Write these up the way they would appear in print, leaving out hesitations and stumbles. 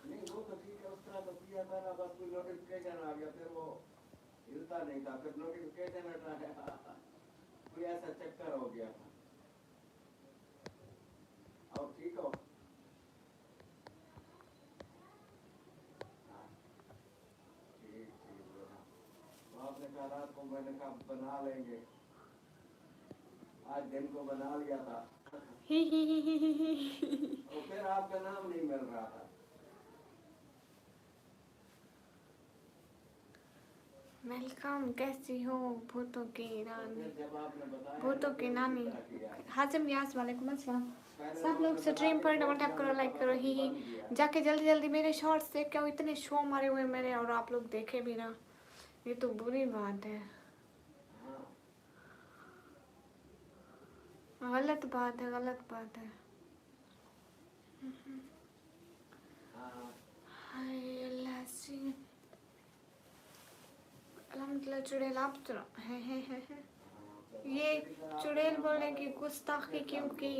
नहीं वो तो ठीक है, उस तरह तो किया था ना, बस कोई नोटिफिकेशन आ गया, फिर वो हिलता नहीं था, फिर नोटिफिकेशन हटाया, कोई ऐसा चक्कर हो गया था। और ठीक हो? ठीक ठीक है। तो आपने कहा रात को, मैंने कहा बना लेंगे, आज दिन को बना लिया था। और फिर आपका नाम नहीं मिल रहा था। वेलकम, कैसी हो भूतों की रानी, जब आपने बताया भूतों की नानी। हाजिम रियाज, वालेकुम अस्सलाम। सब लोग स्ट्रीम पर डबल टैप करो, लाइक करो। ही जाके जल्दी जल्दी मेरे शॉर्ट्स देख के आओ, इतने शो मारे हुए मेरे, और आप लोग देखे भी ना, ये तो बुरी बात है, गलत बात है, गलत बात है। हाय अल्लाह सी, अल्हम्दुलिल्लाह। चुड़ैल आप तो है। ये चुड़ैल बोलने की गुस्ताखी क्यों की?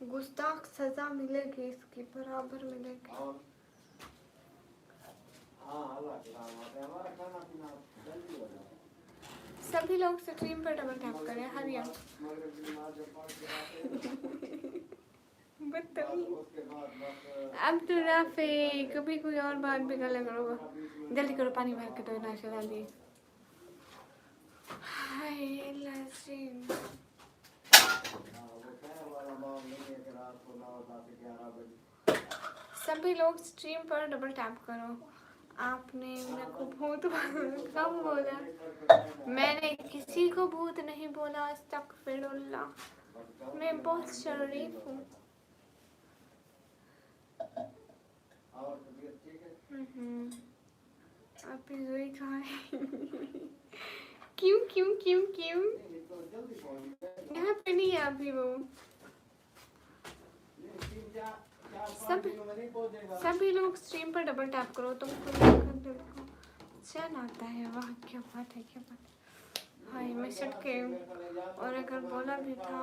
गुस्ताख सजा मिलेगी, इसकी बराबर मिलेगी। सभी लोग स्ट्रीम पर डबल टैप करें, हरिया। अब तो राफे कभी कोई और बात भी कर ले करो, जल्दी करो, पानी भर के दो, नाश्ता जल्दी। हाय लसीम, सभी लोग स्ट्रीम पर डबल टैप करो। आपने मेरे को भूत कम बोला, मैंने किसी को भूत नहीं बोला, अस्तगफिरुल्लाह, मैं बहुत शरीफ हूँ। आप ही खाए। क्यों क्यों क्यों क्यों? यहाँ पे नहीं है अभी वो। सभी लोग स्ट्रीम पर डबल टैप करो, तुमको चैन आता है। वाह क्या बात है, क्या बात है। हाय मैं सट के, और अगर बोला भी था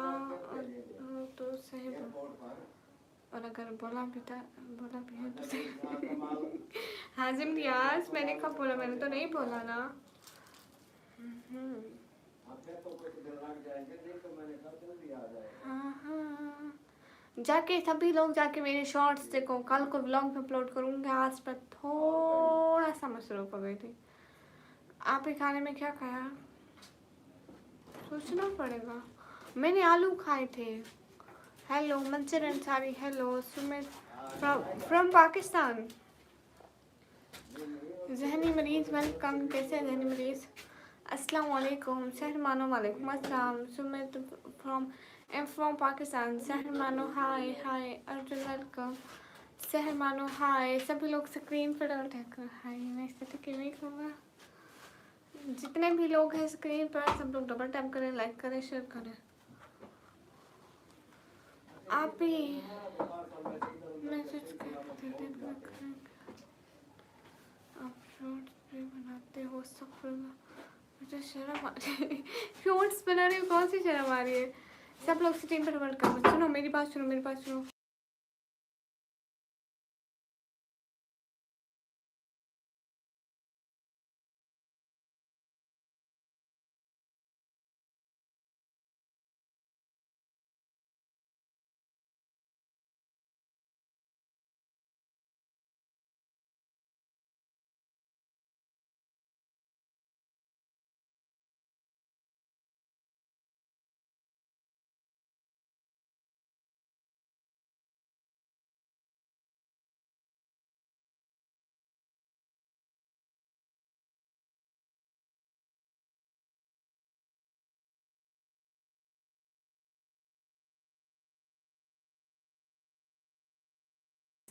तो सही, और अगर बोला भी है तो सही। हाजिम रियाज, मैंने कब बोला? मैंने तो नहीं बोला ना। हाँ, जाके सभी लोग जाके मेरे शॉर्ट्स देखो, कल को व्लॉग में अपलोड करूँगी। आज पर थोड़ा सा मसरूफ हो गई थी। आप ही खाने में क्या खाया? सोचना पड़ेगा। मैंने आलू खाए थे। Hello Mansoor Ansari, hello Sumit from Pakistan. जहनी मरीज वेलकम, कैसे जहनी मरीज? अस्सलाम वालेकुम। सहर मानो वालेकुम अस्सलाम। सुमित फ्रॉम पाकिस्तान। सहर मानो हाय हाय। अर्जुन वेलकम। सहर मानो हाय। सभी लोग स्क्रीन पर डबल टैप करो। हाय मैं इस क्यों होगा, जितने भी लोग हैं स्क्रीन पर सब लोग डबल टैप करें, लाइक करें, शेयर करें। आप ही मैसेज आप शॉर्ट्स भी बनाते हो? सब मुझे शर्म आ रही है। शॉर्ट्स बनाने में कौन सी शर्म आ रही है? सब लोग स्क्रीन पर डबल करो। सुनो मेरी बात, सुनो मेरी बात, सुनो।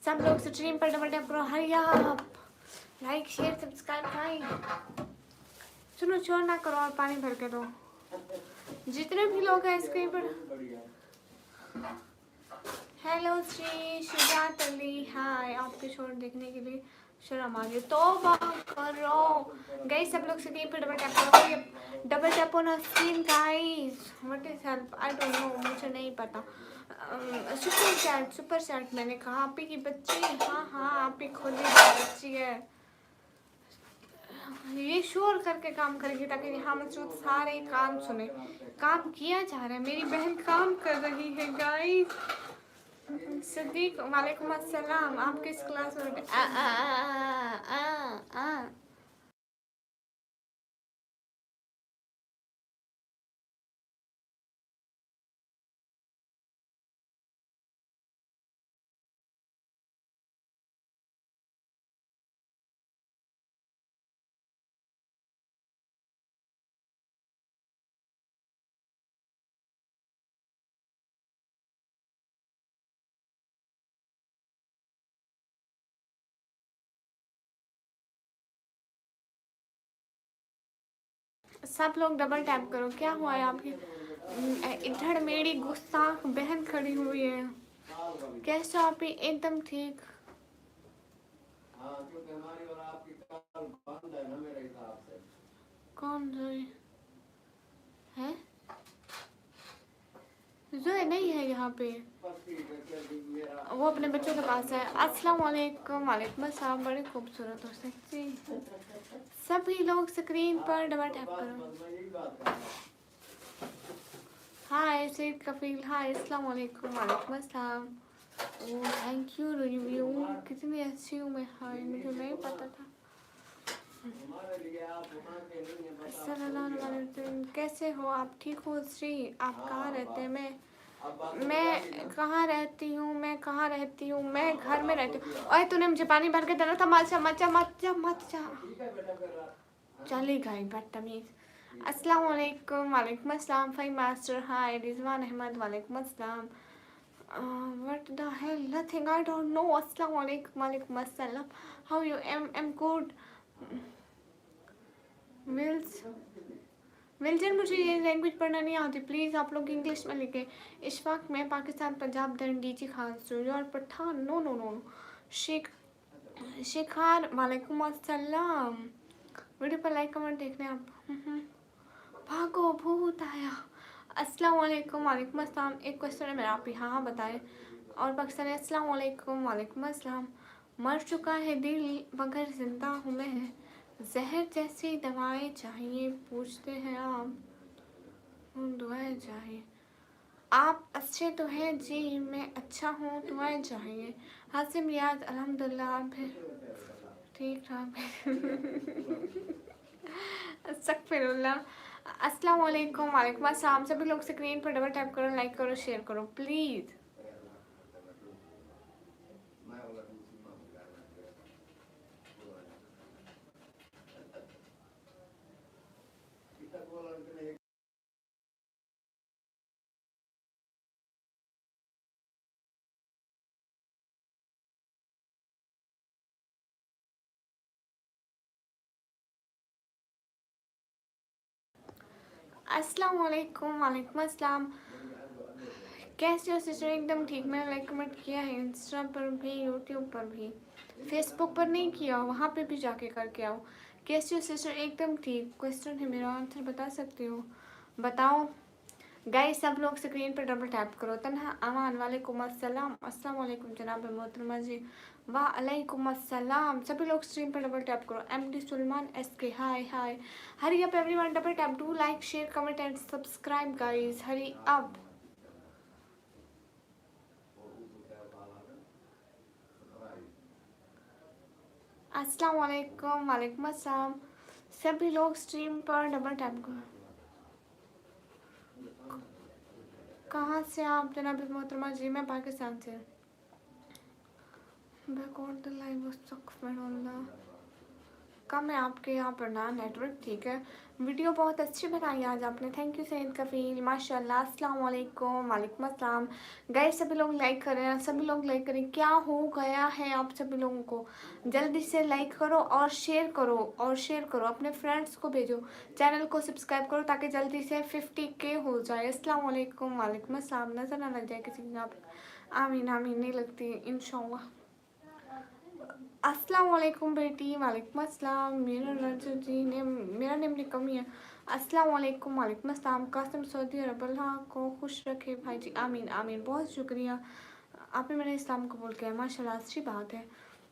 सब लोग स्ट्रीम पर डबल टैप करो, हरी आप। लाइक शेयर सब्सक्राइब भाई। सुनो शोर ना करो और पानी भर के दो। जितने भी लोग हैं स्क्रीन पर। हेलो श्री शुजात अली, हाय। आपके शोर देखने के लिए शर्म आ गई। तौबा करो गाइस, सब लोग स्क्रीन पे डबल टैप करो। Double tap on screen guys. What is help, I don't know, मुझे नहीं पता। सुपर चैट मैंने कहा आप ही की बच्ची। हाँ हाँ, आप ही खुद ही बच्ची है। ये शोर करके काम करेगी ताकि यहाँ मौजूद सारे काम सुने। काम किया जा रहा है, मेरी बहन काम कर रही है गाइस। सदीक वालेकुम अस्सलाम, आप किस क्लास में? सब लोग डबल टैप करो। क्या हुआ है आपकी? इधर मेरी गुस्ताख बहन खड़ी हुई है। कैसे आप ही? एकदम ठीक। हाँ, क्योंकि हमारी और आपकी कल बंद है ना मेरे हिसाब से। कौन जोई है? जोई नहीं है यहाँ पे, वो अपने बच्चों के पास है। अस्सलाम वालेकुम। वालेकुम अस्सलाम। बड़े खूबसूरत और सेक्सी। सभी लोग स्क्रीन पर डबल टैप करो। हाय सईद कफील, हाय अस्सलाम वालेकुम। वालेकुम अस्सलाम। ओह थैंक यू रिव्यू, कितनी अच्छी हूँ मैं। हाय, मुझे नहीं पता था। कैसे हो आप? ठीक हो श्री? आप कहाँ रहते हैं? मैं कहाँ रहती हूँ? मैं घर में रहती हूँ। और तूने मुझे पानी भर के देना था। मत जा चली गई बदतमीज। अस्सलाम वालेकुम। वालेकुम अस्सलाम। फाई मास्टर, हाय रिजवान अहमद। वालेकुम अस्सलाम। What the hell? Nothing. I don't know. Assalamu alaikum. Walaikum assalam. How you? I'm good. विल्जर, मुझे ये लैंग्वेज पढ़ना नहीं आती। प्लीज़ आप लोग इंग्लिश में लिखें। इशफाक, मैं पाकिस्तान पंजाब दरन डीजी खान से और Pathan. No no no no. शिखार, वालेकुम अस्सलाम। वीडियो पर लाइक कमेंट देखने आप। भागो भूत आया। अस्सलाम वालेकुम। वालेकुम अस्सलाम। एक क्वेश्चन है मेरा, आप हाँ हाँ बताएं। और पाकिस्तानी, अस्सलाम वालेकुम। वालेकुम अस्सलाम। मर चुका है दिल मगर जिंदा हूँ मैं, जहर जैसी दवाएं चाहिए पूछते हैं आप, दुआएं चाहिए। आप अच्छे तो हैं जी, मैं अच्छा हूँ, दुआएं चाहिए। हासिम रियाज, अल्हम्दुलिल्लाह आप भी ठीक ठाक। अस्तगफिरुल्लाह। अस्सलाम वालेकुम। वालेकुम अस्सलाम। सभी लोग स्क्रीन पर डबल टैप करो, लाइक करो, शेयर करो प्लीज़। अस्सलाम वालेकुम। वालेकुम अस्सलाम। कैसे हो सिस्टर? एकदम ठीक। मैंने लाइक कमेंट किया है इंस्टा पर भी, यूट्यूब पर भी, फेसबुक पर नहीं किया, वहाँ पे भी जाके करके आओ। कैसे हो सिस्टर? एकदम ठीक। क्वेश्चन है मेरा, आंसर बता सकती हो? बताओ गाइस। सब लोग स्क्रीन पर डबल टैप करो। तन्हा अमान, वालेकुम अस्सलाम। अस्सलाम वालेकुम जनाब मोहतरमा जी। वालेकुम अस्सलाम। सभी लोग स्क्रीन पर डबल टैप करो। MD Suleman SK, hi hi. Hurry up everyone, double tap, do like share comment and subscribe guys, hurry up. अस्सलाम वालेकुम। वालेकुम अस्सलाम। सभी लोग स्ट्रीम पर डबल टैप करो। कहाँ से आप जनाब मोहतरमा जी? मैं पाकिस्तान से। बैकआउट द लाइव कम है आपके यहाँ पर ना नेटवर्क? ठीक है। वीडियो बहुत अच्छी बनाई आज आपने, थैंक यू सईद कफील, माशाल्लाह। अस्सलाम वालेकुम। वालेकुम अस्सलाम। गाइस सभी लोग लाइक करें, सभी लोग लाइक करें। क्या हो गया है आप सभी लोगों को? जल्दी से लाइक करो और शेयर करो, अपने फ्रेंड्स को भेजो। चैनल को सब्सक्राइब करो ताकि जल्दी से 50K हो जाए। अस्सलाम वालेकुम। वालेकुम अस्सलाम। नज़र ना लग जाए किसी की आप। आमीन आमीन, नहीं लगती इंशाल्लाह। अस्सलाम वालेकुम बेटी। वालेकुम अस्सलाम। मेरा नेम निकमी है। अस्सलाम वालेकुम। वालेकुम अस्सलाम। कासिम सऊदी अरब, अल्लाह को खुश रखे भाई जी, आमीन आमीन। बहुत शुक्रिया, आपने मेरे इस्लाम कबूल किया, माशाल्लाह, अच्छी बात है।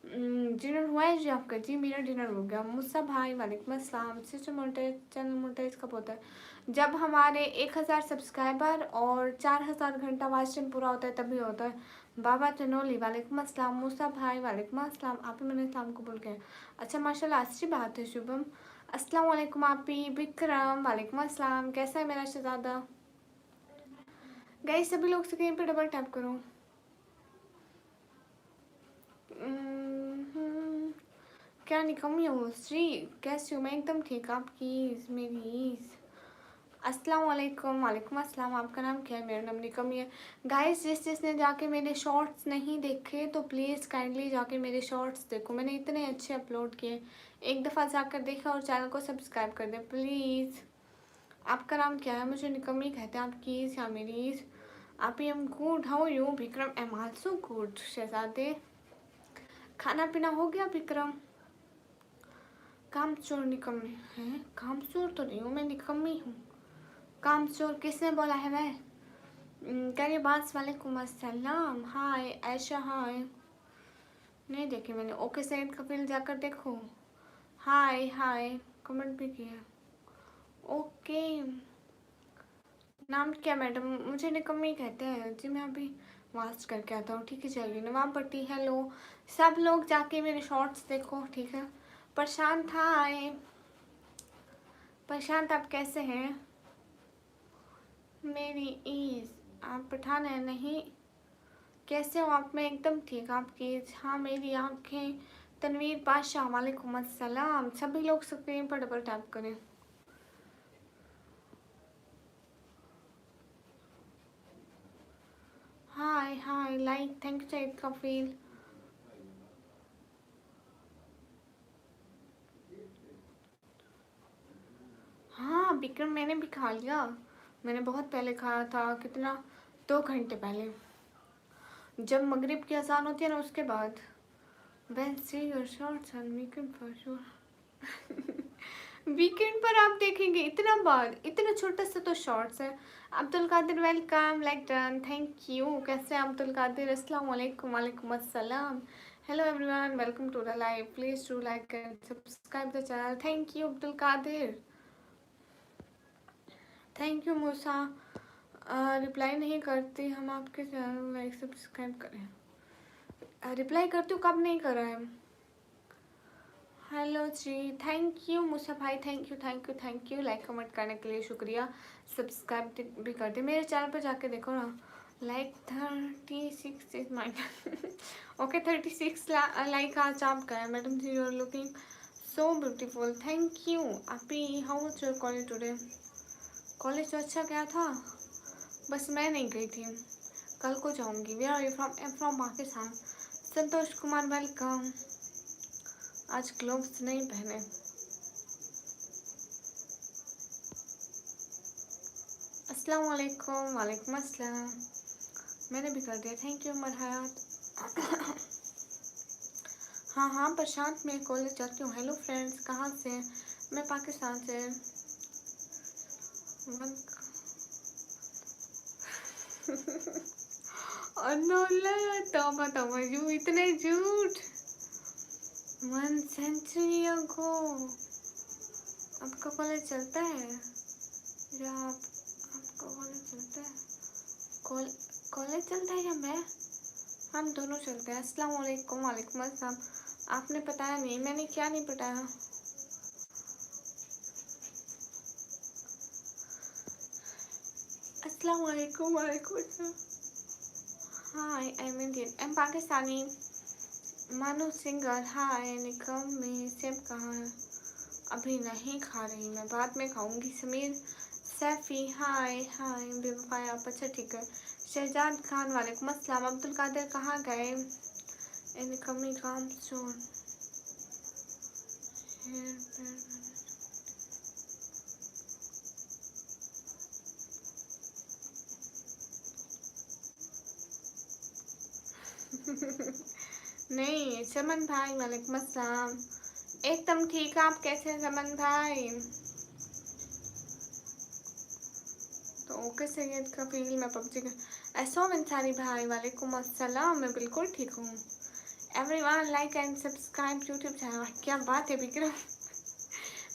डिनर हुआ है जी आपका? जी मेरा डिनर हो गया। मूसा भाई वालेकुम अस्सलाम। सिस्टर मोनेटाइज, चैनल मोनेटाइज कब होता है? जब हमारे 1000 सब्सक्राइबर और 4000 घंटा वॉच टाइम पूरा होता है तभी होता है। बाबा चनोली वालेकुम अस्सलाम। मूसा भाई वालेकुम अस्सलाम, आप ही मैंने इस्लाम कबूल किया। अच्छा माशाल्लाह, अच्छी बात है। शुभम अस्सलाम वालेकुम। आप ही विक्रम वालेकुम अस्सलाम। कैसा है मेरा शहजादा? गाइस सभी लोग स्क्रीन पे डबल टैप करो। क्या निकमी हो श्री? कैसी हो? मैं एकदम ठीक। आपकी मेरी अस्सलाम वालेकुम। वालेकुम अस्सलाम। आपका नाम क्या है? मेरा नाम निकमी है। गाइस जिसने जाके मेरे शॉर्ट्स नहीं देखे तो प्लीज़ काइंडली जाके मेरे शॉर्ट्स देखो, मैंने इतने अच्छे अपलोड किए। एक दफ़ा जाकर देखा और चैनल को सब्सक्राइब कर दे प्लीज़। आपका नाम क्या है? मुझे निकमी कहते हैं। आपकी या मेरी? आप ही am good, how you? Vikram am also good. शहजादे खाना पीना हो गया विक्रम? कामचोर निकम्मी है? कामचोर तो नहीं हूँ मैं, निकम्मी हूँ। कामचोर किसने बोला है? मैं करिए बास। वालेकुम अस्सलाम। हाय ऐशा, हाय। नहीं देखे मैंने। ओके सईद कपिल जाकर देखो। हाय हाय, कमेंट भी किया। ओके, नाम क्या मैडम? मुझे निकम्मी कहते हैं जी। मैं अभी वास्ट करके आता हूँ, ठीक है? चलिए नवाब भट्टी हेलो। सब लोग जाके मेरे शॉर्ट्स देखो, ठीक है? प्रशांत हाय। प्रशांत आप कैसे हैं? मेरी ईज आप पठान है नहीं? कैसे हो आप? मैं एकदम ठीक। आपकी? हाँ मेरी आंखें। तनवीर पाशा वालेकुम अस्सलाम। सभी लोग स्क्रीन पर डबल टैप करें। Hi hi like, thank you Saeed Kafeel. हाँ विक्रम मैंने भी खा लिया। मैंने बहुत पहले खाया था। कितना? 2 घंटे पहले, जब मगरिब की अजान होती है ना उसके बाद। Ben see your shorts on weekend for sure। Weekend पर आप देखेंगे इतना बार, इतना छोटा सा तो शॉर्ट्स है। Abdul Qadir welcome, like done, thank you. कैसे हैं अब्दुल कादिर? अस्सलाम वालेकुम। वालेकुम अस्सलाम। Hello everyone, welcome to the live. Please do like and subscribe the channel. Thank you Abdul Qadir, thank you. Musa reply नहीं करती, हम आपके चैनल लाइक सब्सक्राइब करें। रिप्लाई करती हूँ, कब नहीं करा है? हेलो जी, थैंक यू मूसा भाई, thank you thank you thank you. Like comment करने के लिए शुक्रिया। सब्सक्राइब भी कर दे, मेरे चैनल पर जाके देखो ना। Like 36 is mind. Okay 36 like आज आपका है madam ji. You are looking so beautiful, thank you. आपी how was your college today? College तो अच्छा गया था, बस मैं नहीं गई थी, कल को जाऊंगी। Where are you from? I am from Pakistan. Santosh Kumar welcome. आज ग्लोव्स नहीं पहने। अस्सलाम वालेकुम। वालेकुम अस्सलाम। मैंने भी कर दिया, थैंक यू मरहत। हाँ हाँ प्रशांत, मैं कॉलेज जाती हूँ। हेलो फ्रेंड्स, कहाँ से? मैं पाकिस्तान से। तौबा तौबा, यू इतने झूठ। 1 सेंचुरी अगो आपका कॉलेज चलता है? या आपका कॉलेज चलता है? कॉलेज चलता है या मैं? हम दोनों चलते हैं। अस्सलाम वालेकुम। वालेकुम अस्सलाम। आपने पताया नहीं? मैंने क्या नहीं पताया? अस्सलाम वालेकुम। वालेकुम अस्सलाम। Hi I am Indian, I am Pakistani. मानो सिंगर हाय। निकम में सेब कहाँ है? अभी नहीं खा रही मैं, बाद में खाऊंगी। समीर सैफी हाय हाय। बेवफाया आप? अच्छा ठीक है। शहजाद खान वालेकुम अस्सलाम। अब्दुल कादिर कहाँ गए? निकमी काम चोर। नहीं समन भाई वालेकुम अस्सलाम। एकदम ठीक, आप कैसे हैं समन भाई? तो ओके सैयद का फील मैं पबजी का एसोम अंसारी भाई वालेकुम अस्सलाम, मैं बिल्कुल ठीक हूँ। Everyone like and subscribe YouTube channel. क्या बात है विक्रम,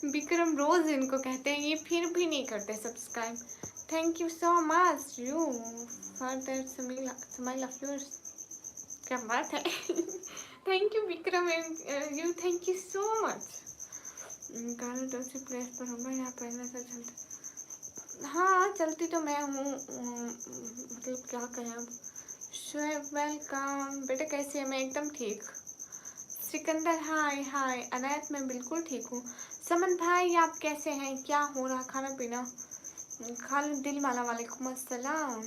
विक्रम रोज इनको कहते हैं, ये फिर भी नहीं करते subscribe. Thank you so much you for that smile of yours. क्या बात है thank you Vikram you, thank you so much. गाना से प्लेस पर होगा यहाँ पहले से चलते। हाँ चलती तो मैं हूँ, मतलब क्या कहें अब। शुएब वेलकम बेटे, कैसे है? मैं एकदम ठीक। सिकंदर हाय हाय। अनायत मैं बिल्कुल ठीक हूँ। समन भाई आप कैसे हैं? क्या हो रहा, खाना पीना? खालिद दिल वाला वालेकुम अस्सलाम।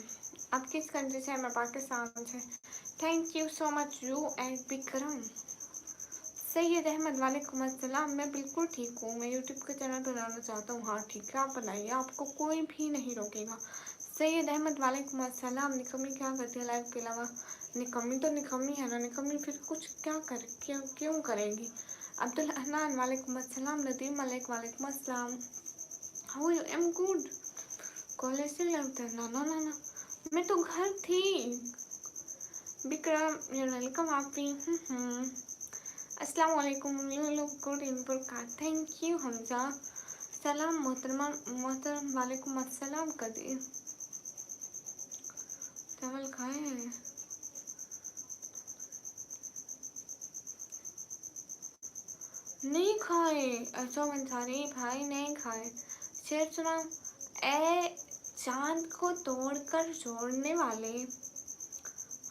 आप किस कंट्री से हैं? मैं पाकिस्तान से। Thank you so much you and Vikram. Syed Ahmed वालेकुम अस्सलाम, मैं बिल्कुल ठीक हूँ। मैं यूट्यूब का चैनल बनाना चाहता हूँ। हाँ ठीक है, आप बनाइए, आपको कोई भी नहीं रोकेगा। सैयद अहमद वालेकुम अस्सलाम। निकम्मी क्या करती है लाइफ के अलावा? निकम्मी तो निकम्मी है ना, निकम्मी फिर कुछ क्या कर क्यों करेगी? अब्दुल हन्नान वालेकुम अस्सलाम। नदीम मलिक वालेकुम अस्सलाम। How you? Am good. College से लगता है? ना ना ना ना, मैं तो घर थी। Vikram you welcome. आप भी अस्सलाम वालेकुम, you look good in burqa. Thank you Hamza. सलाम मोहतरमा मोहतरम वालेकुम अस्सलाम। कदीर चावल खाए हैं? नहीं खाए। अच्छा मंसारी भाई नहीं खाए। शेर सुना ए चांद को तोड़कर जोड़ने वाले,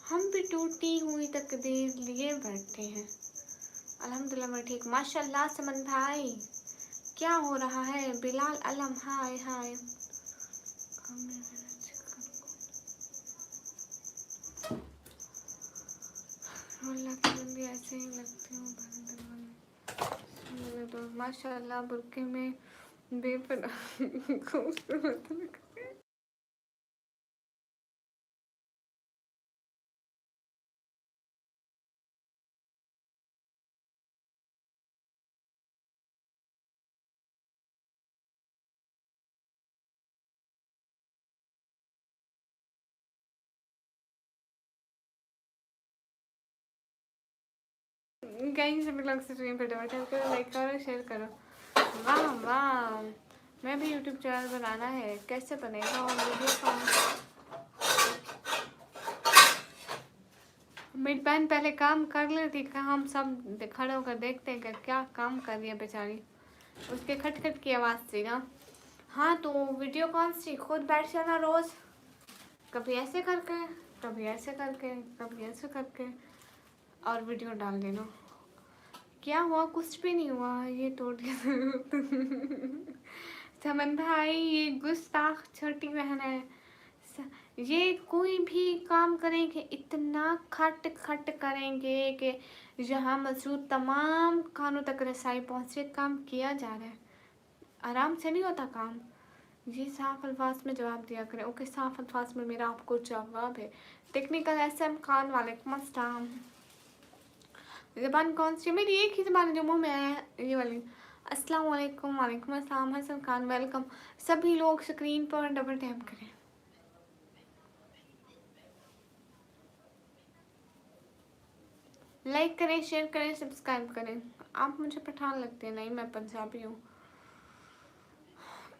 हम भी टूटी हुई तकदीर लिए बैठे हैं। अल्हम्दुलिल्लाह मैं ठीक। माशाल्लाह समन भाई क्या हो रहा है? बिलाल अलम हाय हाय। भी ऐसे ही लगती हूँ। तो माशाल्लाह बुरके में बेपना खूबसूरत लग। कहीं से भी लोग स्ट्रीम पे बैठे करो, लाइक करो, शेयर करो। वाह वाह, मैं भी यूट्यूब चैनल बनाना है, कैसे बनेगा? और वीडियो कॉल मेरी बहन पहले काम कर लेती, हम सब खड़े होकर देखते हैं क्या काम कर रही है बेचारी। उसके खटखट की आवाज़ थी ना। हाँ तो वीडियो कॉल से खुद बैठ जाना रोज़, कभी ऐसे करके कभी ऐसे करके कभी ऐसे करके, और वीडियो डाल देना। क्या हुआ? कुछ भी नहीं हुआ, ये तोड़ दिया समन भाई ये गुस्ताख छोटी बहन है। ये कोई भी काम करेंगे इतना खट खट करेंगे कि जहाँ मौजूद तमाम कानों तक रसाई पहुँचे। काम किया जा रहा है, आराम से नहीं होता काम। जी साफ अल्फाज में जवाब दिया करें। ओके साफ अल्फाज में मेरा आपको जवाब है। टेक्निकल SM खान वालेकुम अस्सलाम। ज़बान कौन सी? मेरी एक ही ज़बान है जो मुँह में है, ये वाली। अस्सलाम वालेकुम। वालेकुम अस्सलाम। हसन खान वेलकम। सभी लोग स्क्रीन पर डबल टैप करें। लाइक करें, शेयर करें, सब्सक्राइब करें। आप मुझे पठान लगते हैं। नहीं मैं पंजाबी हूँ।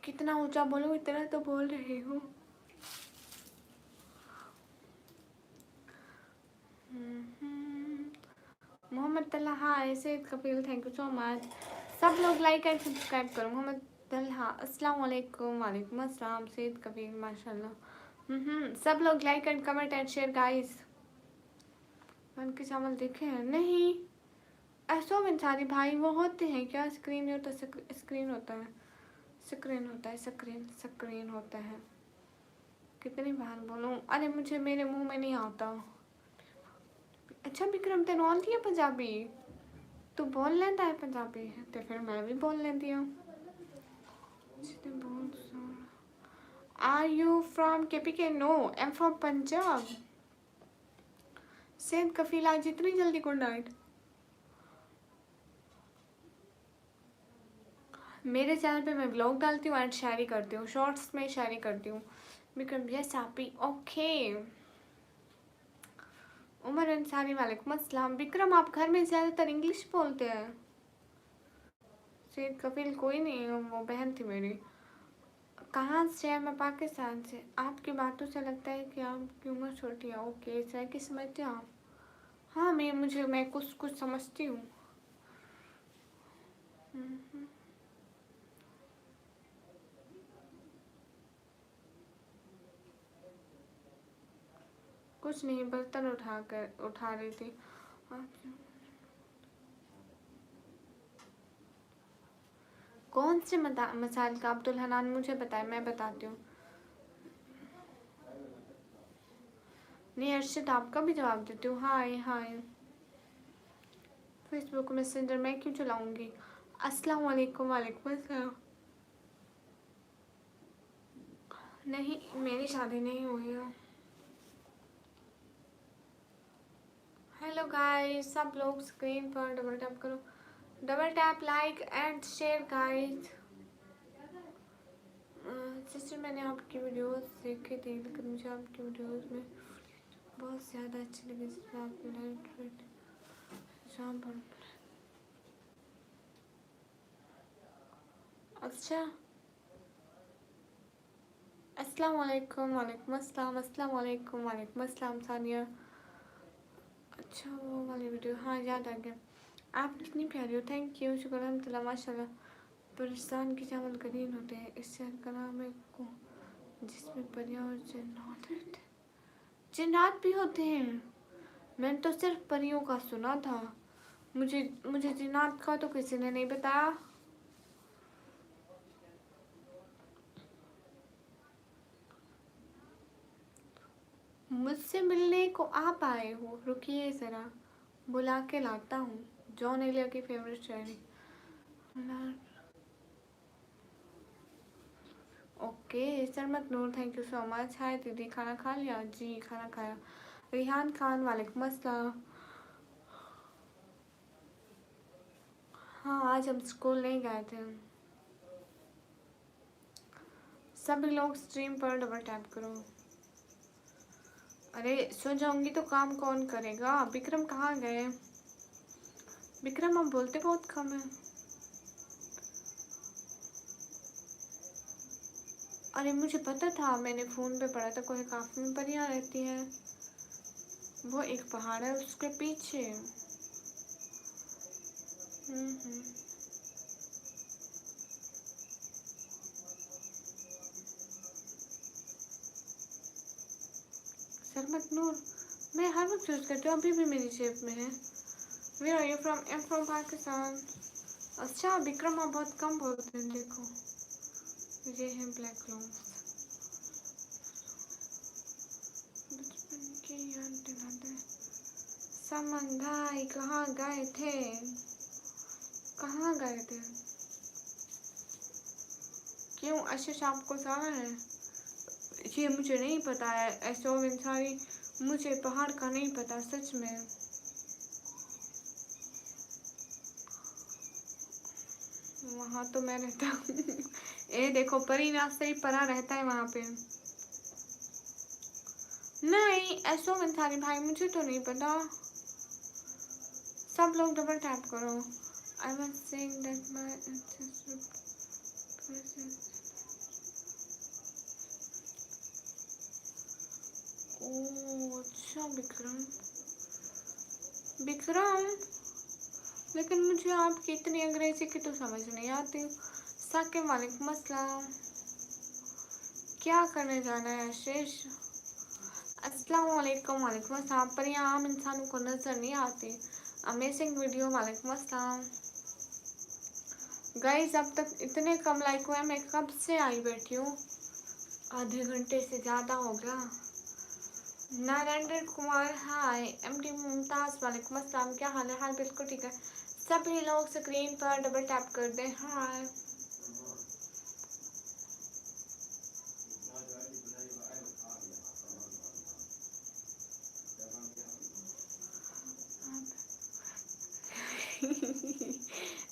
कितना ऊंचा बोलूँ इतना तो बोल रही हूँ। Mohammad Talha hi. Syed Kapil thank you so much. सब लोग लाइक एंड सब्सक्राइब करो। मोहम्मद तल्हा अस्सलाम वालेकुम। वालेकुम अस्सलाम। सैयद कपिल माशाल्लाह। सब लोग like and comment and share guys. मन के चावल देखे हैं? नहीं ऐसो में सारी भाई वो होते हैं क्या? स्क्रीन होता है, स्क्रीन होता है, स्क्रीन होता है, स्क्रीन होता है। कितनी बार बोलूँ? अरे मुझे मेरे मुंह में नहीं आता। अच्छा विक्रम तेन आती है पंजाबी? तू बोल लेता है पंजाबी? तो फिर मैं भी बोल लेती हूँ। Are you from KPK? No, I'm from Punjab. Syed कफील आज इतनी जल्दी गुड नाइट। मेरे चैनल पे मैं व्लॉग डालती हूँ एंड शायरी करती हूँ, शॉर्ट्स में शायरी करती हूँ। Vikram yes happy okay. Umar Ansari वालेकुम अस्सलाम। विक्रम आप घर में ज़्यादातर इंग्लिश बोलते हैं? सैयद कफील कोई नहीं, वो बहन थी मेरी। कहाँ से है? मैं पाकिस्तान से। आपकी बातों से लगता है कि आपकी उम्र छोटी है। ओके सर किस समझते हैं आप? हाँ मैं कुछ कुछ समझती हूँ। कुछ नहीं, बर्तन उठा रही थी। कौन से मसाइल का? अब्दुल हनान मुझे बताए, मैं बताती हूँ। नहीं अर्शद आपका भी जवाब देती हूँ। हाय हाय। फेसबुक मैसेंजर मैं क्यों चलाऊंगी? अस्सलाम वालेकुम। वालेकुम अस्सलाम। नहीं मेरी शादी नहीं हुई है। हेलो गाइस, सब लोग स्क्रीन पर डबल टैप करो, double tap like and share guys. Sister मैंने आपकी वीडियोस देखी थी, लेकिन मुझे आपकी वीडियोस में बहुत ज़्यादा अच्छी लगी, जिसमें आपकी लाइट वेट शाम पर। अच्छा अस्सलाम वालेकुम। वालेकुम अस्सलाम। अस्सलाम वालेकुम। वालेकुम अस्सलाम सानिया। अच्छा वो वाली वीडियो, हाँ याद आ गया। आप कितनी प्यारी हो। Thank you. शुक्र अल्हम्दुलिल्लाह माशाल्लाह। परेशान के चावल ग्रीन होते हैं, इस शहर का नाम है को, जिसमें परियां और जिन्नात रहते हैं। जिन्नात भी होते हैं? मैंने तो सिर्फ परियों का सुना था, मुझे मुझे जिन्नात का तो किसी ने नहीं बताया। मुझसे मिलने को आप आए हो? रुकिए ज़रा, बुला के लाता हूँ। जॉन एलिया की फेवरेट शायरी। Okay Sarmat Noor thank you so much. Hi दीदी खाना खा लिया? जी खाना खाया। रिहान खान वालेकुम अस्सलाम। हाँ आज हम स्कूल नहीं गए थे। सभी लोग स्ट्रीम पर डबल टैप करो। अरे सो जाऊंगी तो काम कौन करेगा? विक्रम कहाँ गए? विक्रम हम बोलते बहुत कम है। अरे मुझे पता था, मैंने फ़ोन पे पढ़ा था कोई काफ़ी में परियां रहती हैं। वो एक पहाड़ है उसके पीछे। हम्म। सरमत नूर मैं हर वक्त यूज़ करती हूँ, अभी भी मेरी जेब में है। Where are you from? I am from Pakistan. अच्छा विक्रम आप बहुत कम बोलते हैं। देखो ये है ब्लैक लॉन्ग। बचपन की याद दिलाते। समन भाई कहाँ गए थे? कहाँ गए थे? क्यों आशीष आपको जाना है? ये मुझे नहीं पता है। ऐसे इंसानी मुझे पहाड़ का नहीं पता सच में। वहाँ तो मैं रहता हूँ। ए देखो परी नाश्ता ही परा रहता है वहाँ पे। नहीं ऐसो अंसारी भाई मुझे तो नहीं पता। सब लोग डबल टैप करो। I was saying that my oh अच्छा विक्रम। विक्रम लेकिन मुझे आपकी इतनी अंग्रेजी की तो समझ नहीं आती। साकिब वालेकुम अस्सलाम। क्या करने जाना है आशीष? अस्सलाम वालेकुम। वालेकुम अस्सलाम। पर यहाँ आम इंसानों को नज़र नहीं आती। Amazing video. वालेकुम अस्सलाम। गाइस अब तक इतने कम लाइक हुए, मैं कब से आई बैठी हूँ, आधे घंटे से ज़्यादा हो गया। नारायण कुमार हाय। एमडी मुमताज़ वालेकुम अस्सलाम। क्या हाल है? हाल बिल्कुल ठीक है। सभी लोग स्क्रीन पर डबल टैप कर दें। हाय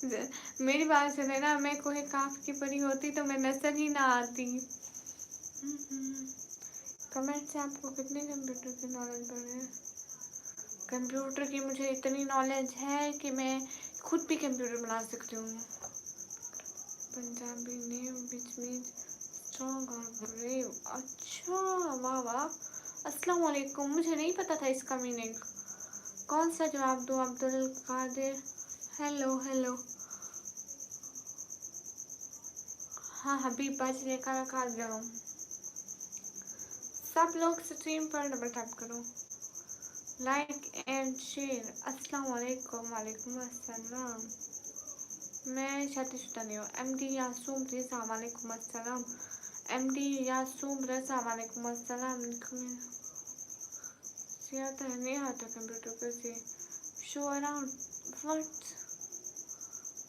मेरी बात सुने ना, मैं कोई काफ की परी होती तो मैं नजर ही ना आती। कमेंट से आपको कितने कंप्यूटर की नॉलेज बढ़ है? कंप्यूटर की मुझे इतनी नॉलेज है कि मैं खुद भी कंप्यूटर बना सकती हूँ। Punjabi name which means strong और ब्रेव। अच्छा, वाह वाह। अस्सलाम वालेकुम, मुझे नहीं पता था इसका मीनिंग। कौन सा जवाब दूँ? Abdul Qadir, hello hello. हाँ हबीब बाजी का रखा जाओ। सब लोग स्ट्रीम पर डबल टैप करो, लाइक एंड शेयर। अस्सलाम वालेकुम। वालेकुम अस्सलाम। मैं शादीशुदा नहीं हूँ। एमडी यासूम रज़ा, वालेकुम अस्सलाम। एमडी यासूम रज़ा, वालेकुम अस्सलाम। आता है नहीं आता कंप्यूटर पर से शो अराउंड व्हाट।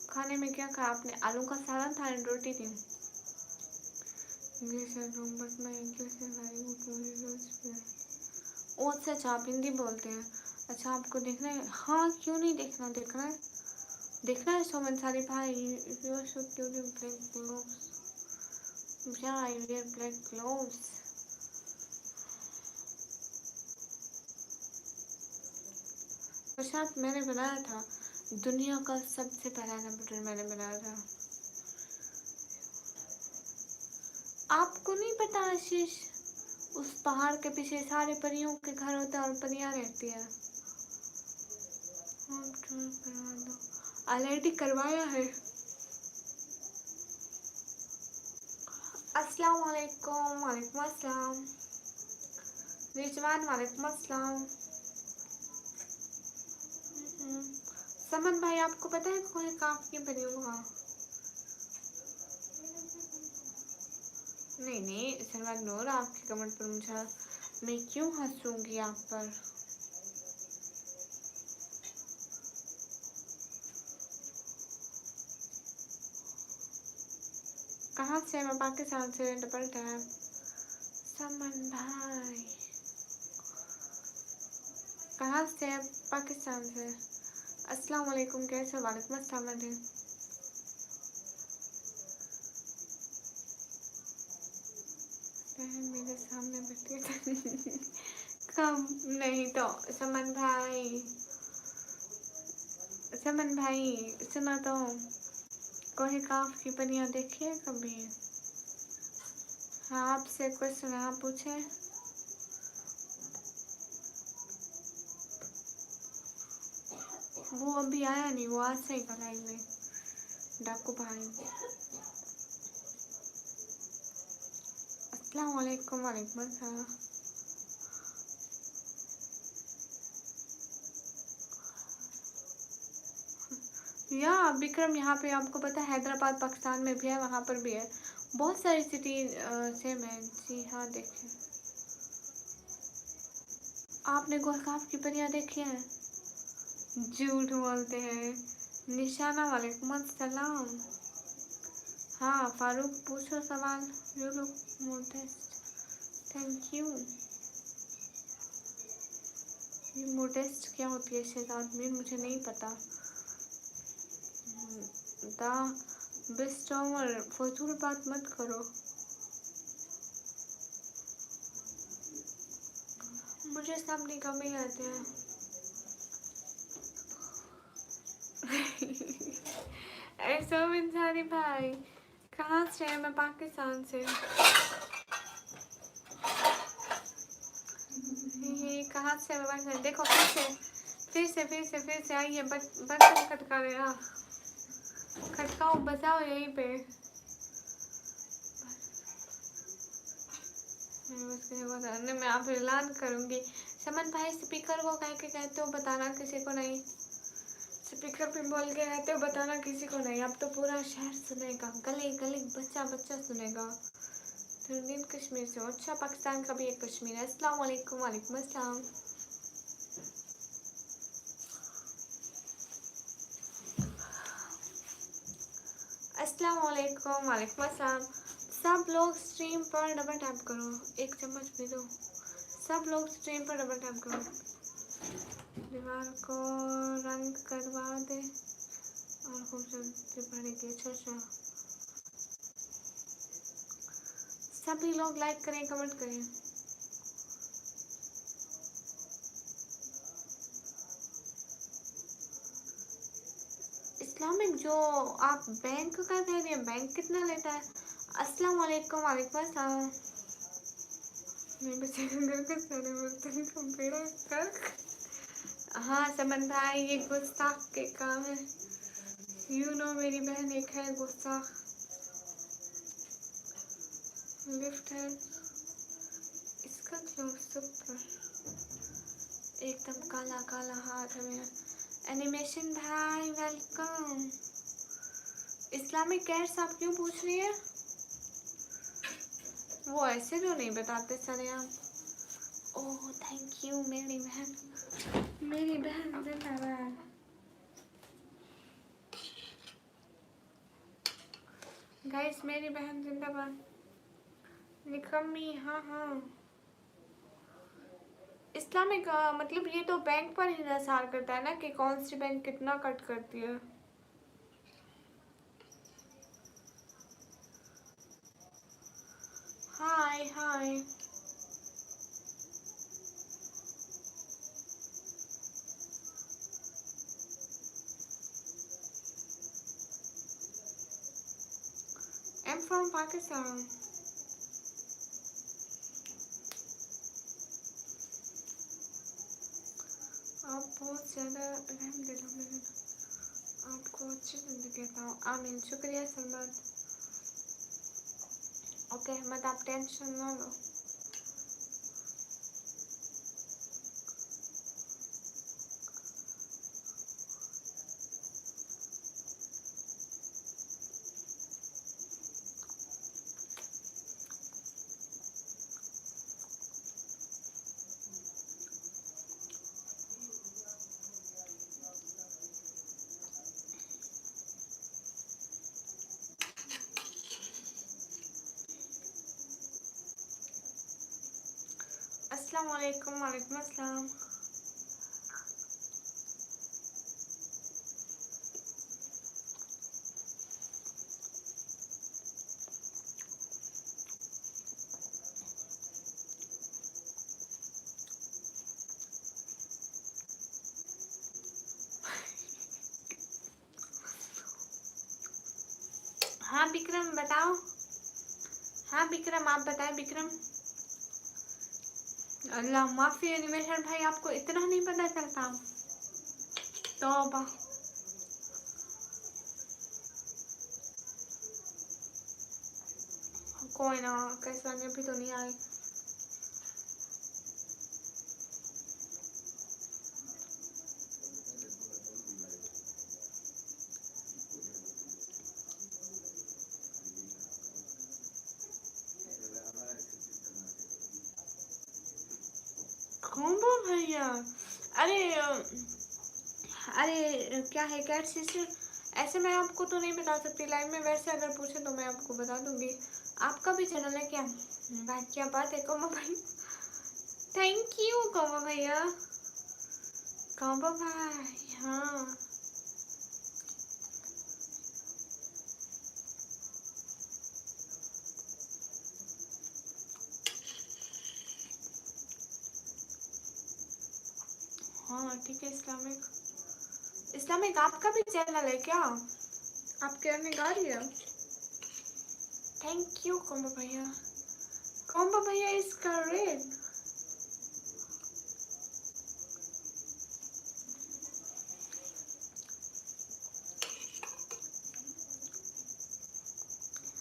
खाने में क्या खाया आपने? आलू का सालन था एंड रोटी थी। इंग्लिश रूम बट मैं इंग्लिश ओ अच्छा, आप हिंदी बोलते हैं। अच्छा, आपको देखना है? हाँ क्यों नहीं देखना, देखना है, देखना है सोमन सारी भाई। You should do black gloves. या आई वेयर ब्लैक ग्लोव्स। प्रशांत मैंने बनाया था, दुनिया का सबसे पहला कंप्यूटर मैंने बनाया था। आपको नहीं पता आशीष? उस पहाड़ के पीछे सारे परियों के घर होते हैं और परियां रहती है। ऑलरेडी करवाया है। अस्सलाम वालेकुम। वालेकुम अस्सलाम। रिजवान, वालेकुम अस्सलाम। समन भाई, आपको पता है कोई काफ की बनी हुआ? नहीं नहीं सरवान नूर, आपके कमेंट पर मुझे, मैं क्यों हंसूंगी आप पर? कहाँ से? मैं पाकिस्तान से। Double tap. समन भाई कहाँ से? पाकिस्तान से। अस्सलाम वालेकुम, कैसे? वालेकुम अस्सलाम। मेरे सामने बैठे कम नहीं तो। समन भाई, समन भाई सुना तो, कोई काफ की पनिया देखी है कभी? हाँ, आपसे क्वेश्चन आप पूछे। वो अभी आया नहीं, वो आज से ही कल आई में। डाकू भाई, अस्सलाम वालेकुम। वालेकुम अस्सलाम। या विक्रम, यहाँ पे आपको पता है हैदराबाद पाकिस्तान में भी है, वहाँ पर भी है। बहुत सारी सिटी सेम है। जी हाँ देखें। आपने गोलकाफ की परियां देखी है? झूठ बोलते हैं। निशाना, वालेकुम अस्सलाम। हाँ फारूक, पूछो सवाल। You look modest. Thank you. ये मोडेस्ट क्या होती है शहजाद मीर? मुझे नहीं पता। दा बेस्ट ओवर, फजूल बात मत करो। मुझे सब निकल ही आते हैं। ऐसा इंसानी भाई, कहाँ से है? मैं पाकिस्तान से। ये कहाँ से? मैं पाकिस्तान। देखो फिर से आइए। बर्तन खटका रहे हैं। खटकाओ, बजाओ यहीं पे। मैं आप ऐलान करूंगी। समन भाई, स्पीकर को कह के कहते हो बताना किसी को नहीं। स्पीकर पे बोल के कहते हो बताना किसी को नहीं। अब तो पूरा शहर सुनेगा, गली गली बच्चा बच्चा सुनेगा। दिन कश्मीर से। अच्छा, पाकिस्तान का भी एक कश्मीर है। अस्सलाम वालेकुम। वालेकुम अस्सलाम। अस्सलाम वालेकुम। वालेकुम अस्सलाम। सब लोग स्ट्रीम पर डबल टैप करो। एक चम्मच पी दो। सब लोग स्ट्रीम पर डबल टैप करो। दीवार को रंग करवा दे। और खूबसूरती बढ़ेगी। अच्छा, सभी लोग लाइक करें, कमेंट करें। इस्लामिक जो आप बैंक का कह रही हैं, बैंक कितना लेता है? अस्सलाम वालेकुम। वालेकुम अस्सलाम। मेरे बच्चे का घर का सारे बर्तन का बेड़ा कर। हाँ समन भाई, ये गुस्ताख के काम है। मेरी बहन एक है गुस्ताख। लिफ्ट है इसका क्लोजअप पर, एकदम काला काला हाथ है मेरा। एनिमेशन भाई वेलकम। इस्लामिक कैट्स आप क्यों पूछ रही है? वो ऐसे तो नहीं बताते सर आप। ओह थैंक यू मेरी बहन, मेरी बहन जिंदाबाद। गाइस मेरी बहन जिंदाबाद। निकम्मी, हाँ हाँ। इस्लामिक मतलब ये तो बैंक पर ही इंसार करता है ना कि कौन सी बैंक कितना कट करती है। Hi hi. I am from Pakistan. आप बहुत ज़्यादा रहम दिल हो मेरे, आपको अच्छी जिंदगी देता हूँ। आमीन। शुक्रिया सलमान। ओके मत आप टेंशन ना लो। अस्सलाम वालेकुम। वालेकुम अस्सलाम। हाँ विक्रम बताओ। हाँ विक्रम आप बताएं विक्रम। अल्लाह माफी एनिमेशन भाई, आपको इतना नहीं पता चलता? तौबा। कोई ना, कैसा अभी तो नहीं आए। कौन बोल भैया? अरे अरे क्या है कैट सिस्टर, ऐसे मैं आपको तो नहीं बता सकती लाइव में, वैसे अगर पूछे तो मैं आपको बता दूंगी। आपका भी चैनल है क्या? क्या बात है कोमा भाई। थैंक यू कोमा भैया। कोमा भाई हाँ। हाँ ठीक है। इस्लामिक, इस्लामिक आपका भी चैनल है क्या? आपकी अर्निंग आ रही है? थैंक यू कोमा भैया। कोमा भैया इसका रेट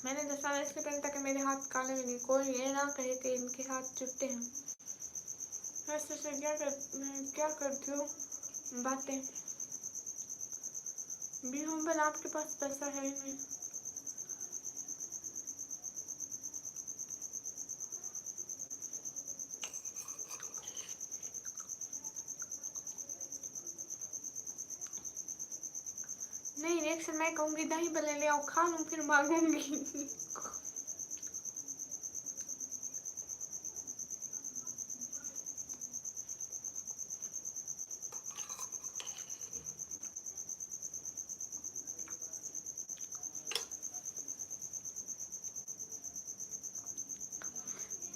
मैंने दसाना इसलिए पहले ताकि मेरे हाथ काले नहीं, कोई ये ना कहे कि इनके हाथ चुट्टे हैं। वैसे से क्या करती हो बातें भी हम बल, आपके पास पैसा है ही नहीं। नहीं नेक्स्ट मैं कहूँगी दही भले ले आओ खा लूँ फिर मांगूंगी।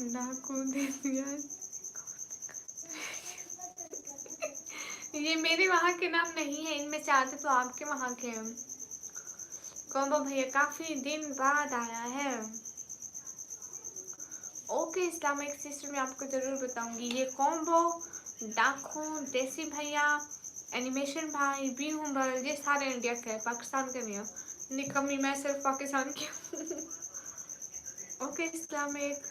डाकू दे दिया। ये मेरे वहाँ के नाम नहीं है, इनमें से आते तो आपके वहाँ के हैं। कॉम्बो भैया काफी दिन बाद आया है। ओके इस्लामिक सिस्टम में आपको जरूर बताऊंगी। ये कॉम्बो, डाकू, देसी भैया, एनिमेशन भाई, बी हुम्बर, ये सारे इंडिया के हैं, पाकिस्तान के नहीं है। निकम्मी मैं सिर्फ पाकिस्तान की हूँ। Okay Islamic.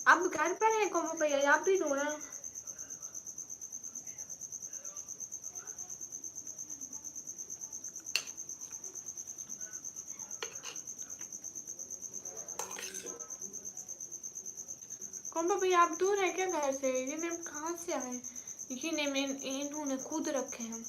आप घर पर हैं कॉम्बो भैया, आप भी दूर हैं? कॉम्बो भैया आप दूर है क्या घर से? ये नेम कहाँ से आए? ये नेम इन्होंने खुद रखे हैं।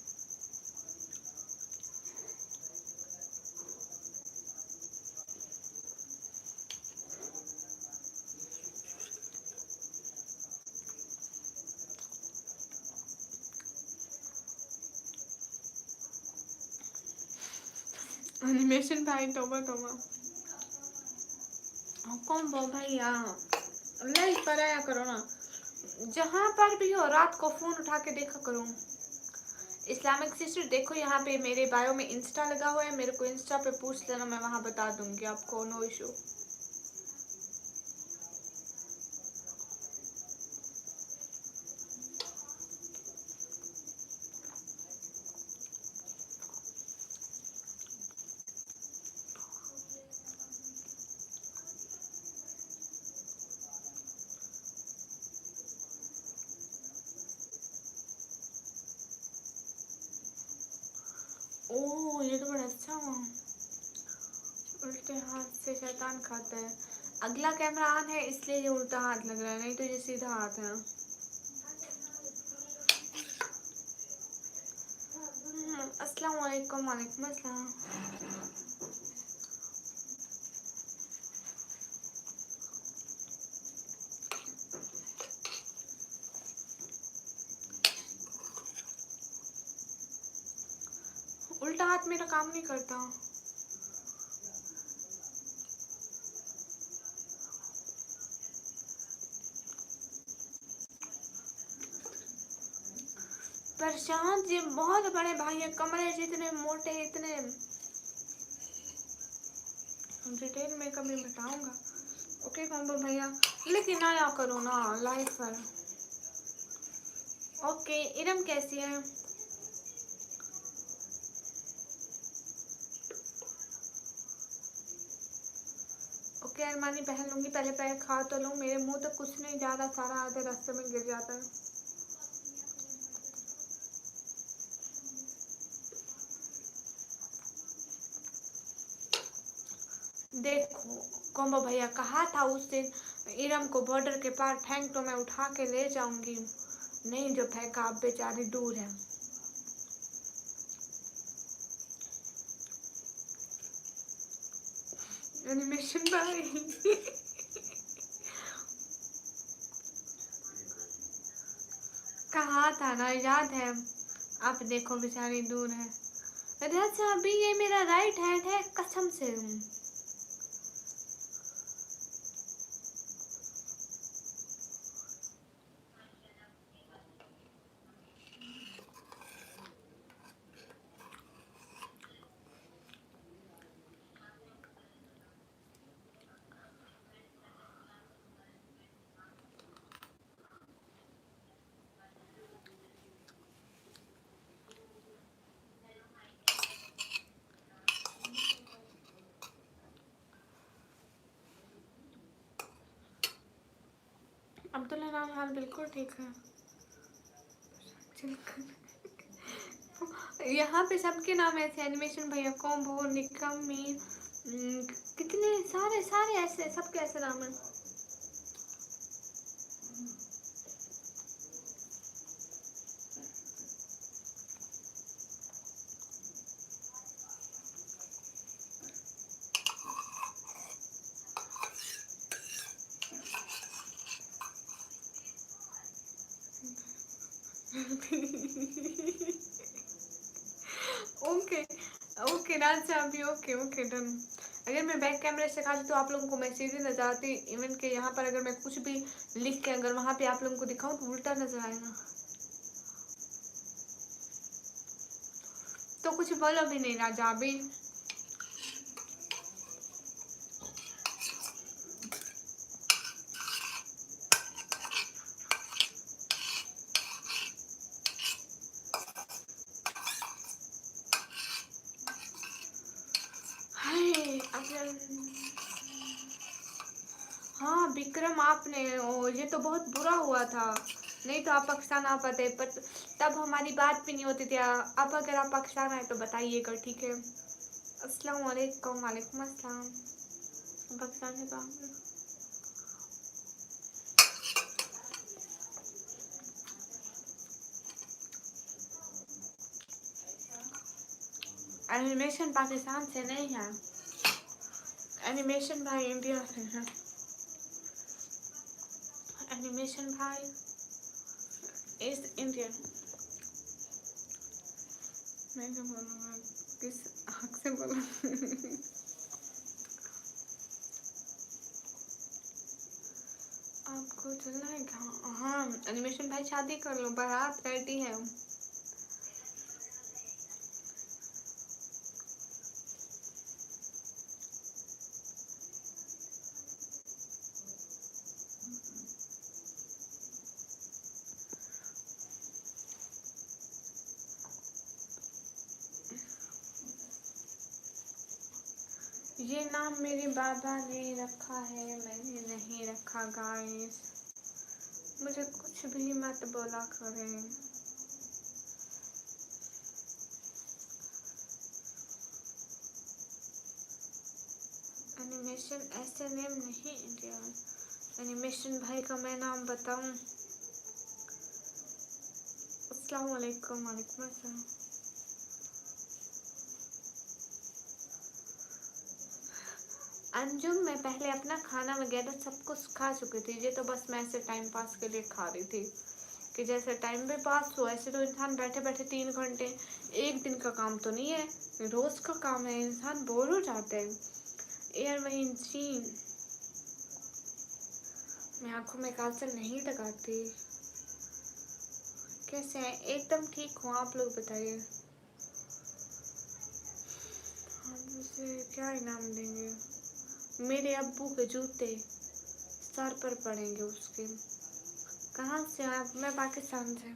एनिमेशन भाई तोबा तोबा। कॉम्बो भैया लाइव पर आया करो ना, जहाँ पर भी हो रात को फोन उठा के देखा करो। इस्लामिक सिस्टर देखो यहाँ पे मेरे बायो में इंस्टा लगा हुआ है, मेरे को इंस्टा पे पूछ लेना, मैं वहाँ बता दूंगी आपको, नो इशू। ओह ये तो बड़ा अच्छा हुआ। उल्टे हाथ से शैतान खाता है। अगला कैमरा ऑन है इसलिए ये उल्टा हाथ लग रहा है, नहीं तो ये सीधा हाथ है। अस्सलाम वालेकुम। वालेकुम अस्सलाम। उल्टा हाथ मेरा काम नहीं करता। प्रशांत ये बहुत बड़े भाई है, कमरे जितने मोटे, इतने डिटेल में कभी बताऊंगा। ओके कॉम्बो भैया, लेकिन आया करो ना लाइव पर। ओके इरम कैसी है? ओके अरमानी पहन लूंगी, पहले पैर खा तो लूँ, मेरे मुंह तक कुछ नहीं जा रहा, सारा आधे रास्ते में गिर जाता है। देखो कॉम्बो भैया कहा था उस दिन इरम को बॉर्डर के पार फेंक तो मैं उठा के ले जाऊंगी, नहीं जो फेंका, आप बेचारी दूर है। एनिमेशन भाई कहा था ना, याद है? आप देखो बेचारी दूर है। अरे अच्छा अभी ये मेरा राइट हैंड है कसम से। अब्दुल्ला नाम हाल बिल्कुल ठीक है। यहाँ पे सबके नाम ऐसे, एनिमेशन भैया, कॉम्बो, निकम्मी, कितने सारे सारे ऐसे, सबके ऐसे नाम है। ओके राजा अभी ओके ओके डन। अगर मैं बैक कैमरे से खाती तो आप लोगों को मैं सीधी नजर आती। इवन के यहाँ पर अगर मैं कुछ भी लिख के अगर वहाँ पे आप लोगों को दिखाऊं तो उल्टा नजर आएगा। तो कुछ बोलो भी नहीं राजा अभी। हाँ विक्रम आपने ये तो बहुत बुरा हुआ था। नहीं तो आप पाकिस्तान आ पाते पर तब हमारी बात भी नहीं होती थी। अब अगर आप पाकिस्तान आए तो बताइएगा ठीक है। अस्सलाम वालेकुम। वालेकुम अस्सलाम। पाकिस्तान से बाहर एनिमेशन पाकिस्तान से नहीं है। एनिमेशन भाई इंडिया से है। एनिमेशन भाई इज इंडियन। मैं क्या बोलूँगा किस हक से बोलूँ। आपको चलना है क्या? हाँ एनिमेशन भाई शादी कर लो बारात रेडी है। ये नाम मेरे बाबा ने रखा है मैंने नहीं रखा गाइस। मुझे कुछ भी मत बोला करें। एनिमेशन ऐसे नेम नहीं इंडिया। एनिमेशन भाई का मैं नाम बताऊं? अस्सलाम वालेकुम। वालेकुम अस्सलाम। अंजुम मैं पहले अपना खाना वगैरह सब कुछ खा चुकी थी। ये तो बस मैं ऐसे टाइम पास के लिए खा रही थी कि जैसे टाइम भी पास हो। ऐसे तो इंसान बैठे बैठे 3 घंटे एक दिन का काम तो नहीं है, रोज का काम है। इंसान बोर हो जाते हैं। यार वही चीन मैं आंखों में काजल नहीं लगाती। कैसे है? एकदम ठीक हूँ। आप लोग बताइए आप मुझे क्या इनाम देंगे? मेरे अब्बू के जूते सर पर पड़ेंगे उसके। कहाँ से आप? मैं पाकिस्तान से।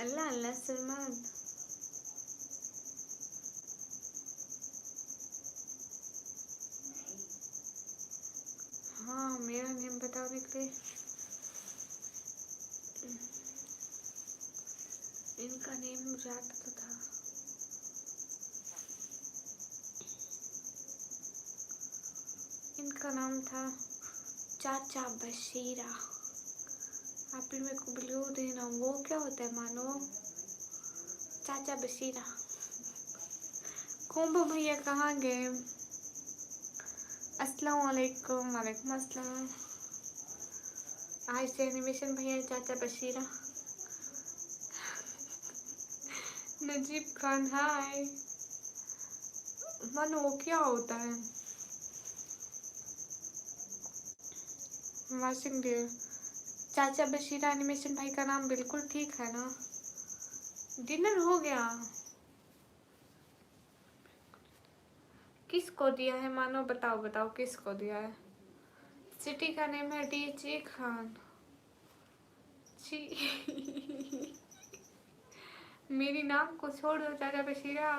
अल्लाह अल्लाह सलमान। हाँ मेरा नेम बताने के लिए इनका नेम मुझे आता तो था। इनका नाम था चाचा बशीरा। आप भी मेरे को ब्लू देना। वो क्या होता है मानो? चाचा बशीरा। कोम्बो भैया कहाँ गए? अस्सलाम वालेकुम। वालेकुम अस्सलाम। आज से एनिमेशन भैया चाचा बशीरा। नजीब खान हाय। मनो क्या होता है? Washing day. चाचा बशीरा एनिमेशन भाई का नाम बिल्कुल ठीक है ना? डिनर हो गया? किसको दिया है मानो? बताओ बताओ किसको दिया है? सिटी का नेम है डीजे खान। जी मेरी नाम को छोड़ दो चाचा बशीरा।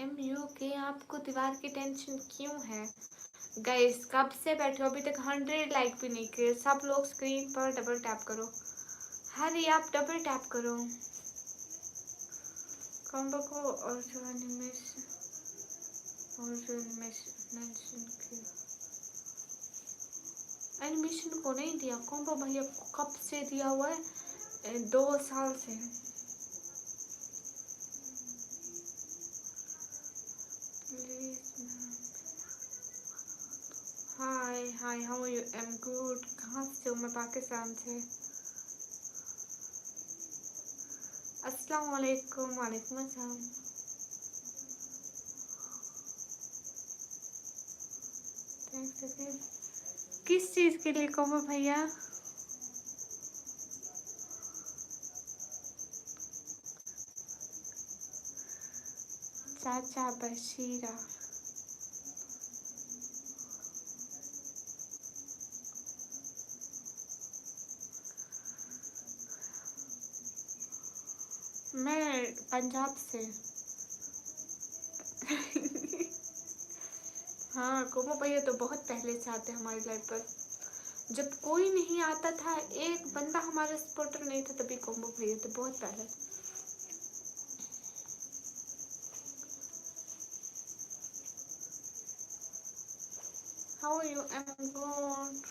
MU के आपको दीवार की टेंशन क्यों है? गाइस कब से बैठे हो? अभी तक 100 लाइक भी नहीं किए। सब लोग स्क्रीन पर डबल टैप करो। हरी आप डबल टैप करो कॉम्बो को। और जो एनिमेशन मेंशन किया एनिमेशन को नहीं दिया। कॉम्बो भैया को कब से दिया हुआ है? 2 साल से। Hi how are you? I am good. कहाँ से हो? मैं पाकिस्तान से। अस्सलाम वालेकुम। वालेकुम अस्सलाम। किस चीज़ के लिए कहो भैया? चाचा बशीरा। मैं पंजाब से। हाँ, कोमो भैया तो बहुत पहले से आते हैं हमारी लाइफ पर। जब कोई नहीं आता था, एक बंदा हमारा सपोर्टर नहीं था, तभी कोमो भैया थे, बहुत पहले। How are you? I am good.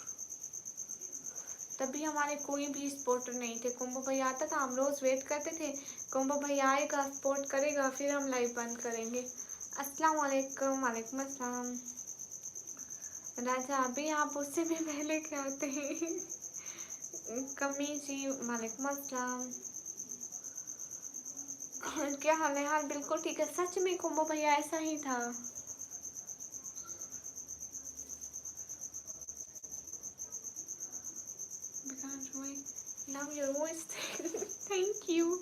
तभी हमारे कोई भी सपोर्टर नहीं थे। कोम्बो भैया आता था, हम रोज वेट करते थे, कोम्बो भैया आएगा, सपोर्ट करेगा, फिर हम लाइव बंद करेंगे। अस्सलाम वालेकुम। वालेकुम अस्सलाम। राजा अभी आप उससे भी पहले क्या आते हैं? कमी जी वालेकुम अस्सलाम। क्या हाल है? हाल बिल्कुल ठीक है। सच में कोम्बो भैया ऐसा ही था। Love your voice. Thank you.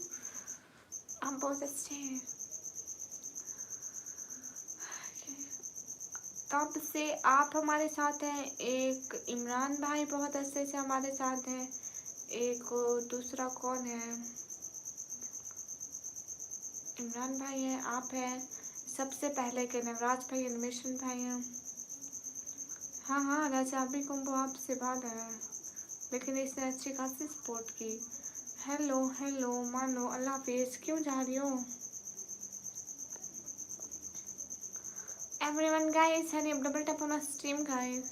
आप बहुत अच्छे हैं। तब से आप हमारे साथ हैं। एक इमरान भाई बहुत अच्छे से हमारे साथ हैं। एक दूसरा कौन है? इमरान भाई है, आप हैं, सबसे पहले के नवराज भाई, एनिमेशन भाई हैं। हाँ हाँ, राजा अभी कुंभो आपसे बात है, लेकिन इसने अच्छी खासी सपोर्ट की। हेलो हेलो मानो, अल्लाह हाफिज। क्यों जा रही हो? Everyone guys, hurry up, double tap on our stream guys.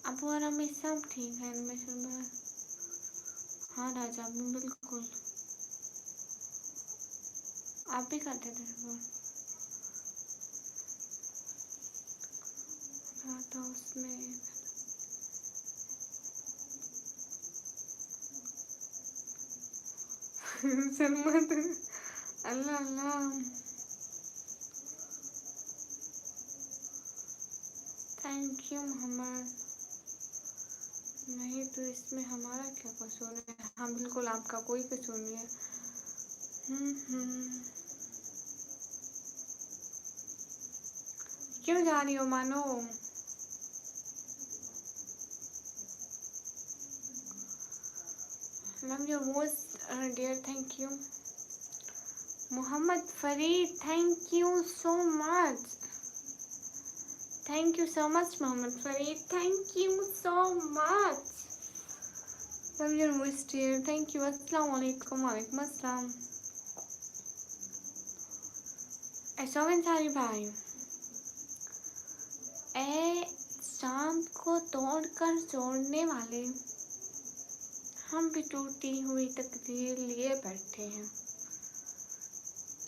अब और हमें सब ठीक है एनिमेशन में। हाँ राजा अभी बिल्कुल, आप भी करते थे सपोर्ट। हाँ तो उसमें शर्मा तो अल्लाह अल्लाह। Thank you Mohammad. नहीं तो इसमें हमारा क्या कसूर है? हाँ बिल्कुल, आपका कोई कसूर नहीं है। क्यों जा रही हो मानो? Love your voice dear. Thank you Mohammad Farid. Thank you so much. Thank you so much Mohammad Farid. Thank you so much. Love your voice dear. Thank you. अस्सलाम वालेकुम। वालेकुम अस्सलाम। ऐसा सारी भाई ए चांद को तोड़कर जोड़ने वाले, हम भी टूटी हुई तकदीर लिए बैठे हैं।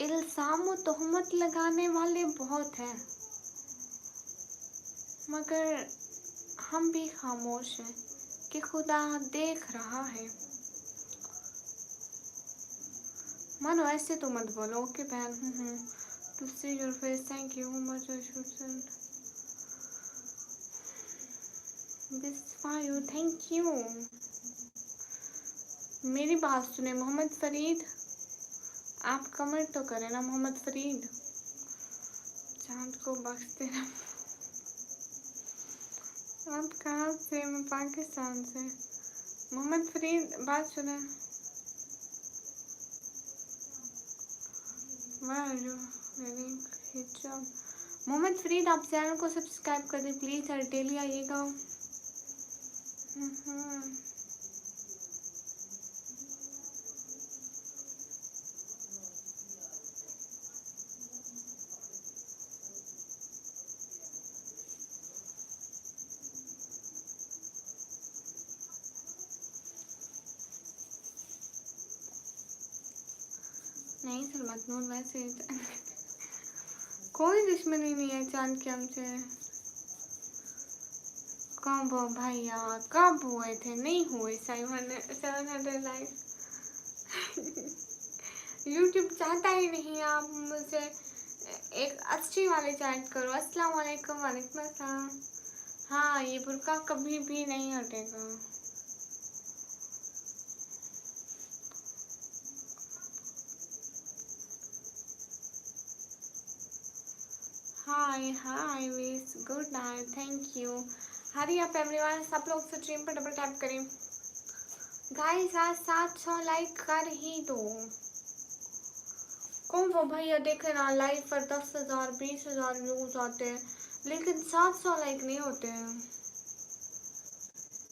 इल्जाम तोहमत लगाने वाले बहुत हैं, मगर हम भी खामोश हैं कि खुदा देख रहा है। मानो ऐसे तो मत बोलो। ओके बहन। To see your face. Thank you much. I should send this for you. Thank you. मेरी बात सुने मोहम्मद फरीद, आप कमेंट तो करें ना मोहम्मद फरीद। चांद को बख्श देना। आप कहाँ से? मैं पाकिस्तान से। मोहम्मद फरीद बात सुने। मोहम्मद फरीद आप चैनल को सब्सक्राइब कर दें प्लीज़, हर डेली आइएगा। नहीं सर मजनून वैसे कोई दुश्मनी नहीं है चांद के हमसे। कब भैया कब हुए थे? नहीं हुए 700 लाइक। यूट्यूब चाहता ही नहीं आप मुझसे एक अच्छी वाली चैट करो। अस्सलाम वालेकुम। वालेकुम अस्सलाम। हाँ ये बुर्का कभी भी नहीं हटेगा। Hi hi wish good night thank you. Hurry up everyone, सब लोग स्ट्रीम पर डबल टैप करें गाइस। आज 700 लाइक कर ही दो। कौन वो भैया देखे ना लाइव पर 10,000 20,000 व्यूज आते हैं लेकिन 700 लाइक नहीं होते हैं।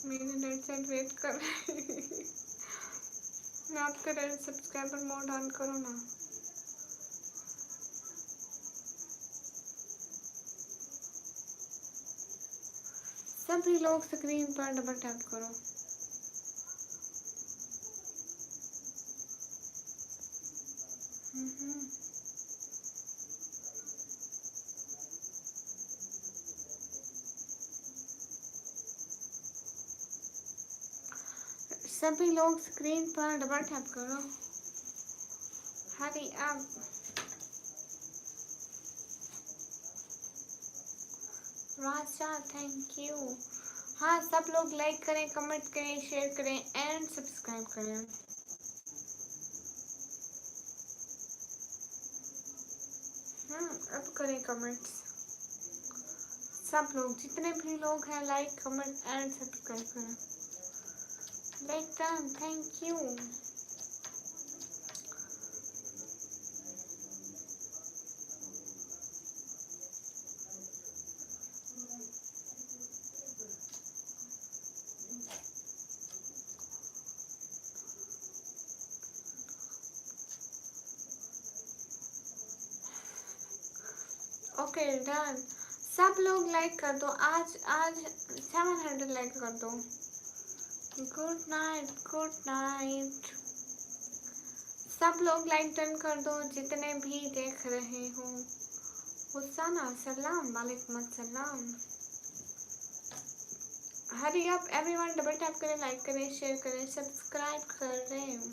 मेरे डेड सेट वेट कर रहे हैं। आपके डेड सब्सक्राइबर मोड ऑन करो ना। सभी लोग स्क्रीन पर डबल टैप करो। सभी लोग स्क्रीन पर डबल टैप करो। Hurry up. Raja thank you. हाँ सब लोग लाइक करें, कमेंट करें, शेयर करें एंड सब्सक्राइब करें। अब करें कमेंट्स। सब लोग जितने भी लोग हैं लाइक कमेंट एंड सब्सक्राइब करें। Like done thank you. Okay done. सब लोग लाइक कर दो। आज आज 700 लाइक कर दो। Good night good night. सब लोग लाइक डन कर दो जितने भी देख रहे हो। हुसैना सलाम। वालेकुम अस्सलाम। हरी अप एवरीवन, डबल टैप करें, लाइक करें, शेयर करें, सब्सक्राइब करें।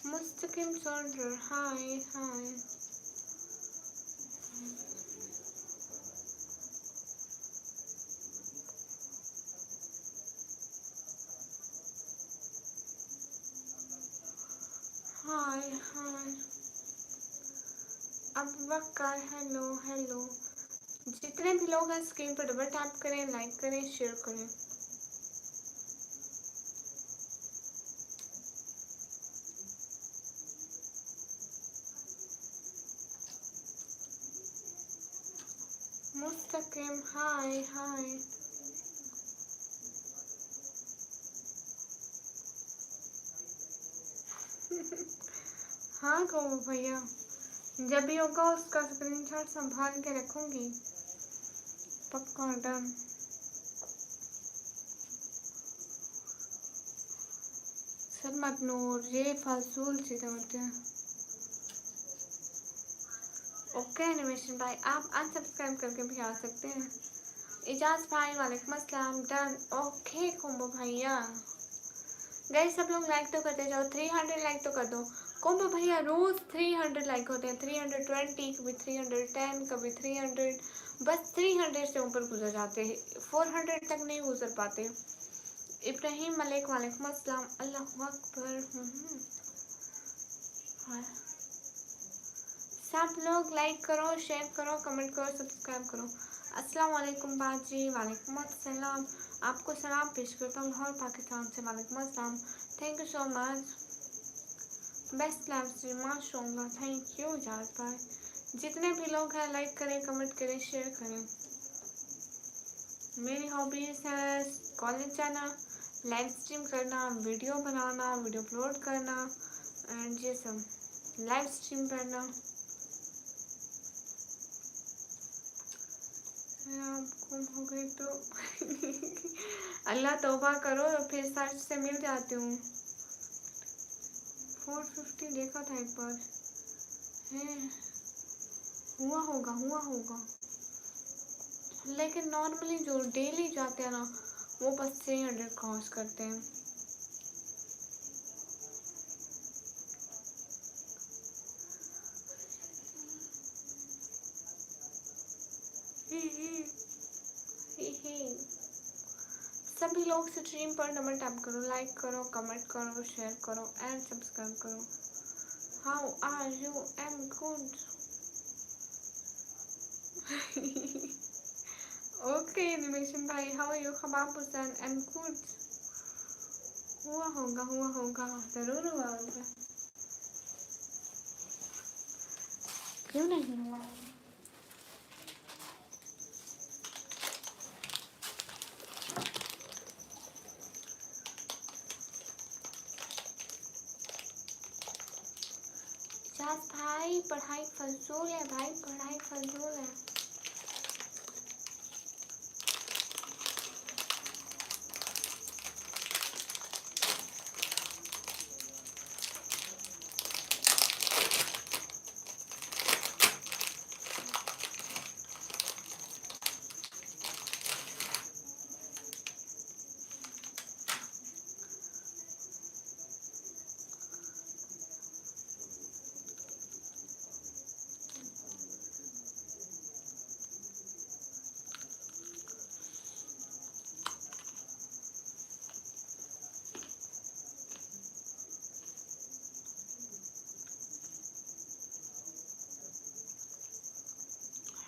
मुस्तकिम सोल्डर हाय हाय। हाय हाय। अब वक्कर हेलो हेलो। जितने भी लोग हैं स्क्रीन पर डबल टैप करें, लाइक करें, शेयर करें। मुस्तकिम हाय हाय। हाँ कहो भैया, जब भी होगा उसका स्क्रीनशॉट संभाल के रखूंगी। पक्का डन। सर मत नूर ये फाजूल चीजें होती हैं। ओके एनिमेशन भाई, आप अनसब्सक्राइब करके भी आ सकते हैं। इजाज भाई वालेकुम अस्सलाम। डन ओके कोम्बो भैया। गाइस सब लोग लाइक तो करते जाओ। 300 लाइक तो कर दो। कोम्बो भैया रोज 300 लाइक होते हैं। 320 कभी 310 कभी 300। बस 300 से ऊपर गुजर जाते हैं। 400 तक नहीं गुजर पाते। इब्राहिम मलिक वालेकुम अस्सलाम। अल्लाह अकबर। हाँ। सब लोग लाइक करो, शेयर करो, कमेंट करो, सब्सक्राइब करो। अस्सलाम वालेकुम बाजी। वालेकुम अस्सलाम। आपको सलाम पेश करता हूँ लाहौर पाकिस्तान से। वालेकुम अस्सलाम। Thank you so much. Best live stream माशाल्लाह। थैंक यू जाज भाई। जितने भी लोग हैं लाइक करें, कमेंट करें, शेयर करें। मेरी हॉबीज़ है कॉलेज जाना, लाइव स्ट्रीम करना, वीडियो बनाना, वीडियो अपलोड करना एंड ये सब, लाइव स्ट्रीम करना। आप गुम हो गई तो अल्लाह तौबा करो, फिर सर्च से मिल जाती हूँ। 450 देखा था एक बार है। हुआ होगा लेकिन नॉर्मली जो डेली जाते हैं ना वो बस 300 क्रॉस करते हैं। ही ही। सभी लोग स्ट्रीम पर डबल टैप करो, लाइक करो, कमेंट करो, शेयर करो एंड सब्सक्राइब करो। How are you? I am good. Okay animation भाई, how are you? Khabab Hussain, I am good. हुआ होगा जरूर हुआ होगा, क्यों नहीं हुआ। जास भाई पढ़ाई फजूल है भाई, पढ़ाई फजूल है।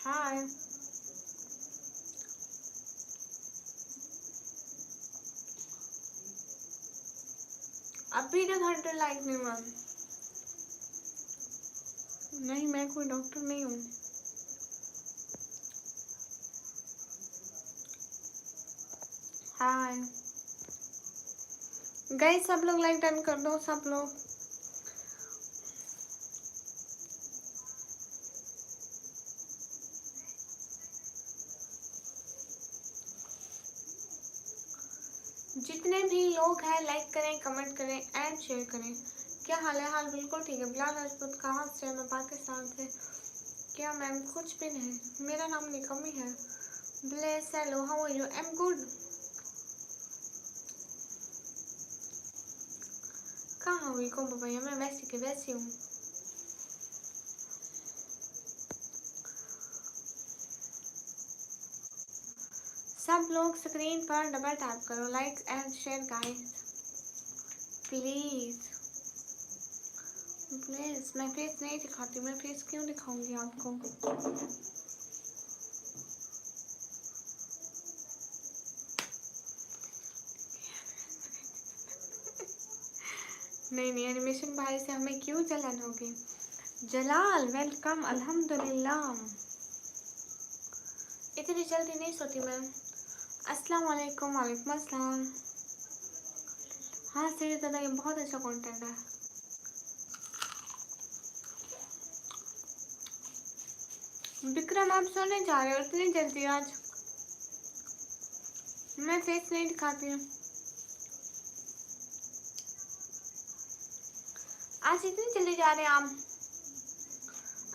हाय, अभी तक 100 लाइक नहीं हुआ। नहीं, मैं कोई डॉक्टर नहीं हूँ। हाय गाइस, सब लोग लाइक डन कर दो, सब लोग। जितने भी लोग हैं लाइक करें, कमेंट करें एंड शेयर करें। क्या हाल है? हाल बिल्कुल ठीक है। बिलाल राजपूत कहाँ से? मैं पाकिस्तान से। क्या मैम? कुछ भी नहीं, मेरा नाम निकमी है। Bless, hello, how are you? I am good. कहाँ हुई को भैया? मैं वैसी की वैसी हूँ। सब लोग स्क्रीन पर डबल टैप करो, like and share guys please please. मैं फेस नहीं दिखाती, मैं फेस क्यों दिखाऊंगी आपको? नहीं, एनिमेशन भाई से हमें क्यों जलन होगी। जलाल वेलकम, अल्हम्दुलिल्लाह। इतनी जल्दी नहीं सोती मैं। अस्सलाम वालेकुम। वालेकुम अस्सलाम। हाँ सही दादा, ये बहुत अच्छा कंटेंट है। विक्रम, आप सोने जा रहे हो इतनी जल्दी? आज मैं फेस नहीं दिखाती हूँ। आज इतनी जल्दी जा रहे हैं आप?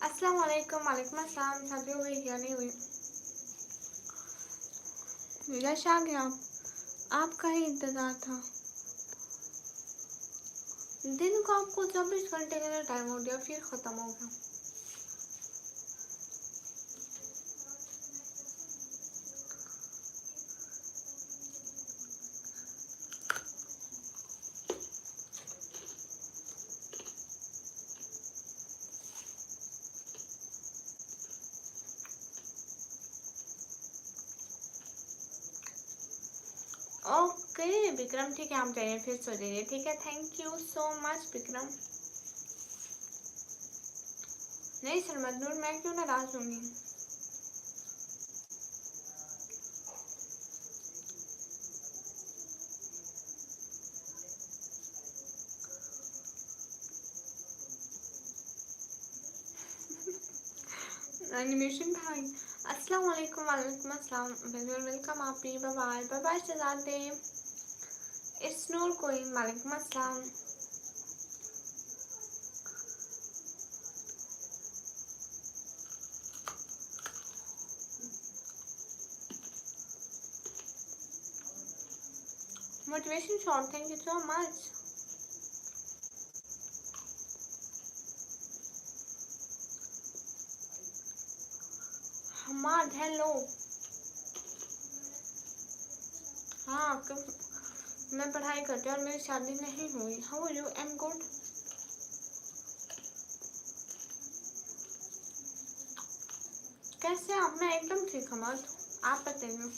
अस्सलाम वालेकुम। वालेकुम अस्सलाम। शादी हो गई या नहीं हुई? यश आ गया, आपका ही इंतजार था। दिन को आपको 24 घंटे के लिए टाइम हो गया, फिर खत्म हो गया। ओके विक्रम, ठीक है, आप जाइए फिर सो जाइए, ठीक है। Thank you so much Vikram. नहीं सर मजनूर, मैं क्यों नाराज होंगी? एनिमेशन भाई अस्सलाम वालेकुम। वालेकुम अस्सलाम। वेलकम आप भी। बाय बाय बाय बाय शहजादे। It's Noor queen. वालेकुम अस्सलाम। Motivation shot, thank you so much. Hamad hello. हाँ मैं पढ़ाई करती हूँ और मेरी शादी नहीं हुई। How are you? I am good. कैसे आप? मैं एकदम ठीक हूँ। आप बताइए।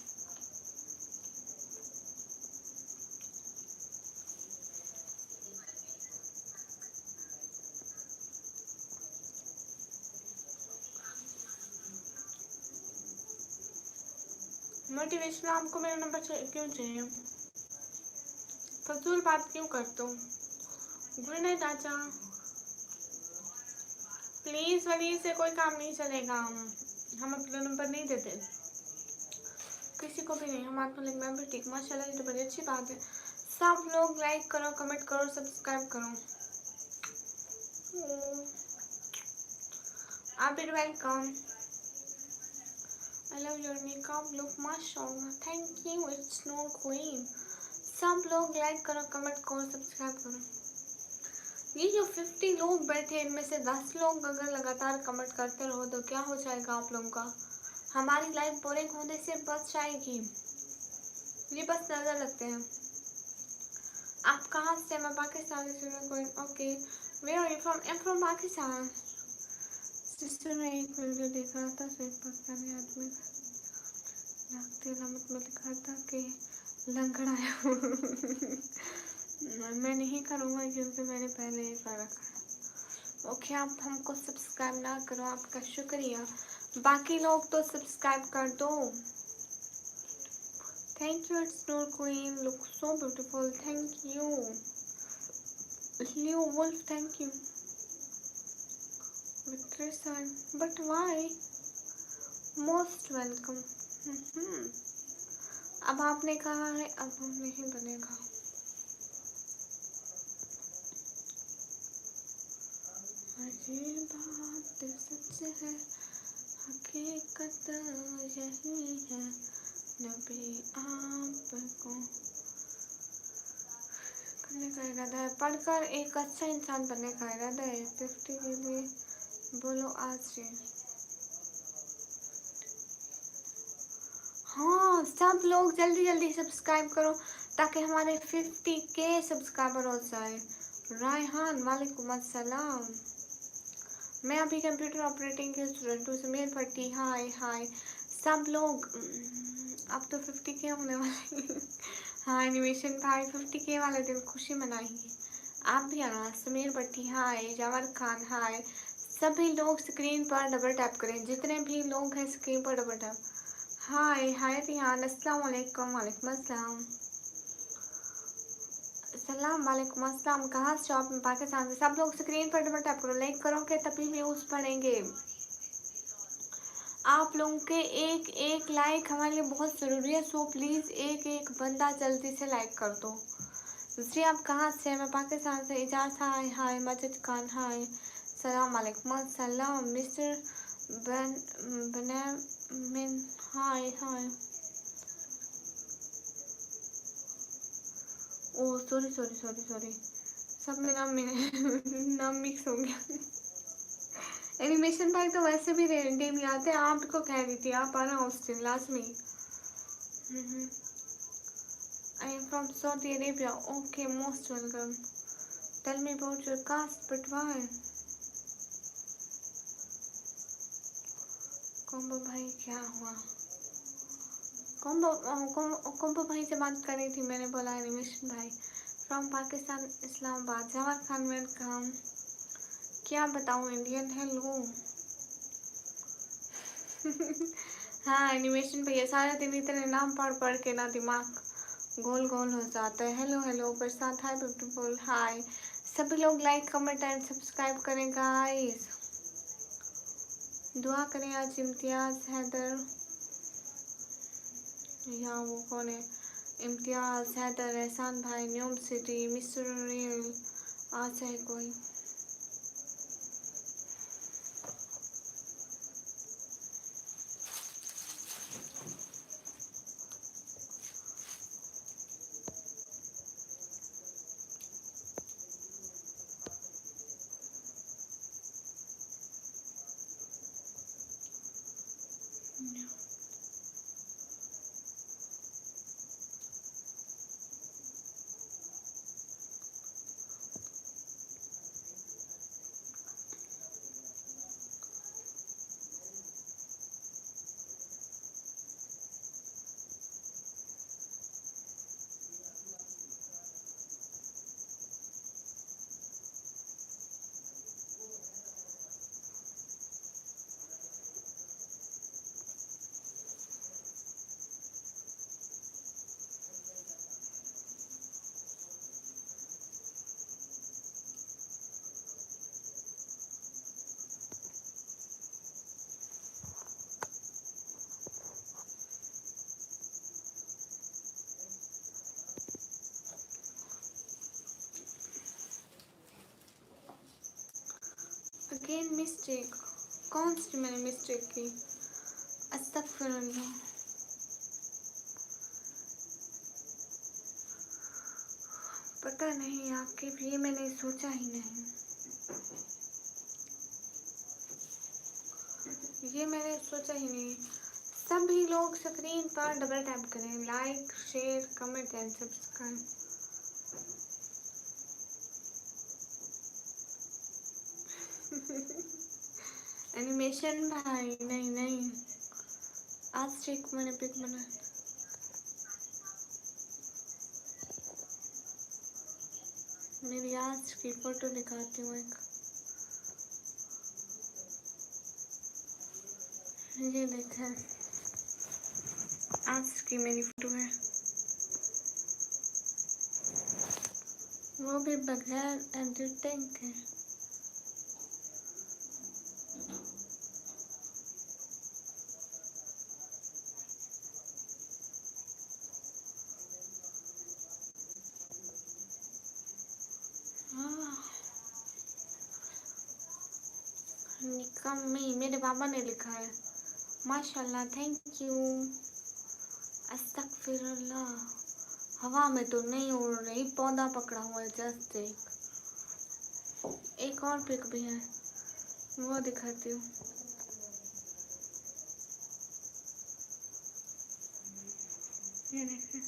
मोटिवेशन आपको मेरा नंबर क्यों चाहिए? फजूल बात क्यों करते हो? गुड नाइट आचा। प्लीज वली से कोई काम नहीं चलेगा। हम अपना नंबर नहीं देते किसी को भी नहीं। हम आपको लिंक में भी ठीक। माशाल्लाह ये तो बड़ी अच्छी बात है। सब लोग लाइक करो, कमेंट करो, सब्सक्राइब करो। आप भी welcome. I love your makeup look, माशाल्लाह। Thank you. It's Noor queen. सब लोग लाइक करो, कमेंट करो, सब्सक्राइब करो। ये जो 50 लोग बैठे इनमें से 10 लोग अगर लगातार कमेंट करते रहो तो क्या हो जाएगा आप लोगों का? हमारी लाइफ बोरिंग होने से बच जाएगी। ये बस नजर लगते हैं। आप कहाँ से? मैं पाकिस्तान से। कोई okay. Where are you from? I am from Pakistan. Sister ने एक वीडियो देखा था, सिर्फ पाकिस्तानी आदमी में लिखा था कि लंगड़ाया। मैं नहीं करूँगा क्योंकि मैंने पहले ही कर रखा है। ओके, आप हमको सब्सक्राइब ना करो, आपका शुक्रिया। बाकी लोग तो सब्सक्राइब कर दो। Thank you. It's Noor queen look so beautiful. Thank you. Leo Wolf thank you. Victory son but why? Most welcome. अब आपने कहा है, अब हम नहीं बनेगा। ये बात सच है, हकीकत यही है, नबी आपको करने का इरादा है। पढ़कर एक अच्छा इंसान बनने का इरादा है। 50 के लिए बोलो आज से। हाँ, सब लोग जल्दी जल्दी सब्सक्राइब करो ताकि हमारे 50K सब्सक्राइबर हो जाए। रायहान वालेकुम अस्सलाम। मैं अभी कंप्यूटर ऑपरेटिंग के स्टूडेंट हूँ। समीर भट्टी हाय हाय। सब लोग अब तो 50K होने वाले। हाँ एनिमेशन भाई 50K वाले दिन खुशी मनाएंगे। आप भी आना। समीर भट्टी हाय। जवार खान हाय। सभी लोग स्क्रीन पर डबल टैप करें, जितने भी लोग हैं स्क्रीन पर डबल टैप। हाय हाय रिहान अस्सलाम वालेकुम। वालेकुम अस्सलाम। सलाम वालेकुम अस्सलाम। कहाँ से? आप? पाकिस्तान से। सब लोग स्क्रीन पर डबल टैप करो, लाइक करोगे तभी व्यूज बढ़ेंगे। आप लोगों के एक एक लाइक हमारे लिए बहुत ज़रूरी है। सो प्लीज़ एक एक बंदा जल्दी से लाइक कर दो। जी आप कहाँ से? मैं पाकिस्तान से। इजाज़ हाय हाय। मजिद खान हाय। सलाम वालेकुम अस्सलाम। मिस्टर बनामिन hi hi. Oh sorry sorry sorry sorry, सब में नाम नाम मिक्स हो गया। एनिमेशन भाई तो वैसे भी डेली आते हैं। आपको कह रही थी आप आना उस दिन लाजमी। I am from Saudi Arabia. Okay most welcome. Tell me about your caste but why? कोम्बो भाई क्या हुआ? कोम्बो भाई से बात कर रही थी, मैंने बोला एनिमेशन भाई फ्रॉम पाकिस्तान इस्लामाबाद। जवाहर खान वेलकम। क्या बताऊँ इंडियन है लो। हाँ एनिमेशन भैया सारा दिन इतने नाम पढ़ पढ़ के ना दिमाग गोल गोल हो जाता है। हेलो हेलो बरसात हाय ब्यूटीफुल हाय। सभी लोग लाइक कमेंट एंड सब्सक्राइब करें गाइस। दुआ करें आज इम्तियाज़ हैदर या वो कौन है, इम्तियाज़ हैदर, एहसान भाई, न्यूम सिटी, मिस्टर रियल आज है कोई। अगेन मिस्टेक, कौन सी मैंने मिस्टेक की? अस्तगफिरुल्लाह। पता नहीं आपके, ये मैंने सोचा ही नहीं, ये मैंने सोचा ही नहीं। सभी लोग स्क्रीन पर डबल टैप करें, like share comment and subscribe. Animation भाई नहीं नहीं, आज स्ट्रिक मैंने पिक बनाया। मेरी आज की फोटो दिखाती हूँ एक, ये देखें आज की मेरी फोटो है, वो भी बगैर एडिटिंग के। निकम्मी, मेरे पापा ने लिखा है, माशाल्लाह, थैंक यू। अस्तगफिरुल्लाह, हवा में तो नहीं उड़ रही, पौधा पकड़ा हुआ है जस्ट। एक और पिक भी है, वो दिखाती हूँ। ये देखें,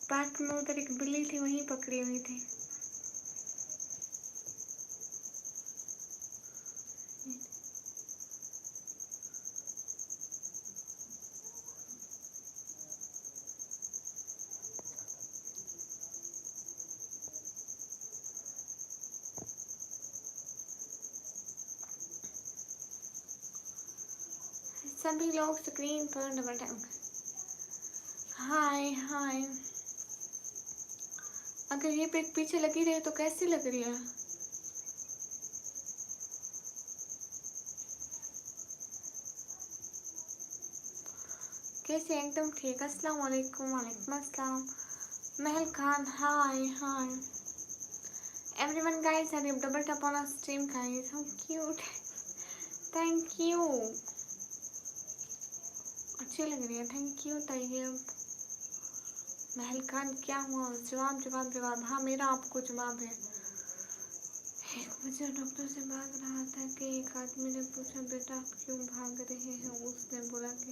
पार्क में उधर एक बिल्ली थी, वहीं पकड़ी हुई थी। सभी लोग स्क्रीन पर डबल टैप। हाय हाय, अगर ये पिक पीछे लगी रही तो कैसी लग रही है? कैसे? एकदम ठीक। अस्सलाम वालेकुम। वालेकुम अस्सलाम। Mahal Khan, hi hi everyone guys, hurry double tap on stream guys, how cute, thank you, अच्छी लग रही है, थैंक यू तैयब। महल खान क्या हुआ? जवाब जवाब जवाब, हाँ मेरा आपको जवाब है। एक बच्चा डॉक्टर से भाग रहा था कि एक आदमी ने पूछा, बेटा आप क्यों भाग रहे हैं? उसने बोला कि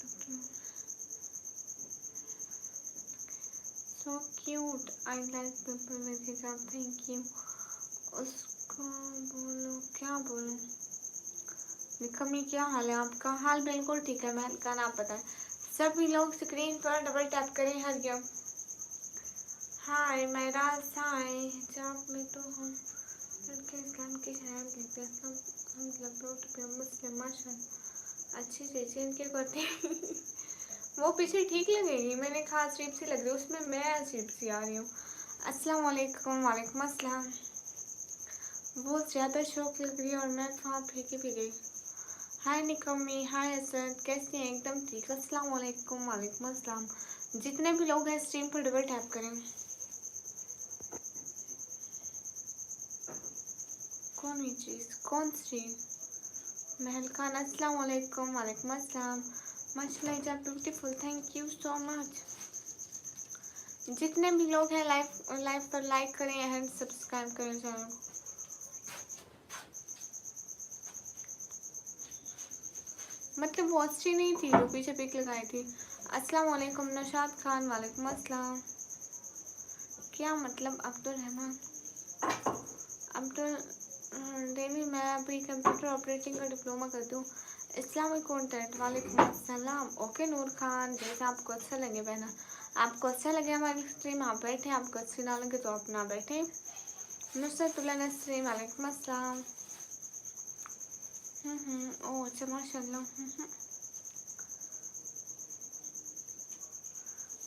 doctor, so cute, I like people with हिजाब, थैंक यू। उसको बोलो, क्या बोलूं? निकम्मी, क्या हाल है आपका? हाल बिल्कुल ठीक है महल खान, आप बताएं। सभी लोग स्क्रीन पर डबल टैप करें हरियम। हाय महराज, हाय। हिजाब में तो हम लड़के इस्लाम की शहर कहते हैं, हम लपट पे मुस्लिम, माशा अच्छी चीज़ इनके करते वो पीछे ठीक लगेगी, मैंने कहा अजीब सी लग रही है, उसमें मैं अजीब सी आ रही हूँ। अस्सलाम वालेकुम। वालेकुम अस्सलाम। बहुत ज़्यादा शौक लग रही है और मैं वहाँ फेंकी भी गई। हाय निकम्मी, हाय असद, कैसे हैं? एकदम ठीक। अस्सलाम वालेकुम। वालेकुम अस्सलाम। जितने भी लोग हैं स्ट्रीम पर डबल टैप करें। कौन ही चीज़, कौन सी? महल खान, अस्सलाम वालेकुम। वालेकुम अस्सलाम। माशाल्लाह is beautiful, thank you so much. जितने भी लोग हैं लाइव पर लाइक करें एंड सब्सक्राइब करें चैनल को। मतलब वो अच्छी नहीं थी जो पीछे पिक लगाई थी। अस्सलाम वालेकुम नौशाद खान, वालेकुम अस्सलाम। क्या मतलब अब्दुल रहमान? अब्दुल डेली मैं अभी कंप्यूटर ऑपरेटिंग का डिप्लोमा करती हूँ। इस्लामिक कंटेंट, वालेकुम अस्सलाम। ओके नूर खान, जैसे आपको अच्छा लगे बहना। आपको अच्छा लगे हमारी स्ट्रीम आप बैठे, आपको अच्छी ना लगे तो आप ना बैठे। नुसरतुल्लाह नसरीन, वालेकुम अस्सलाम। ओह अच्छा माशाल्लाह।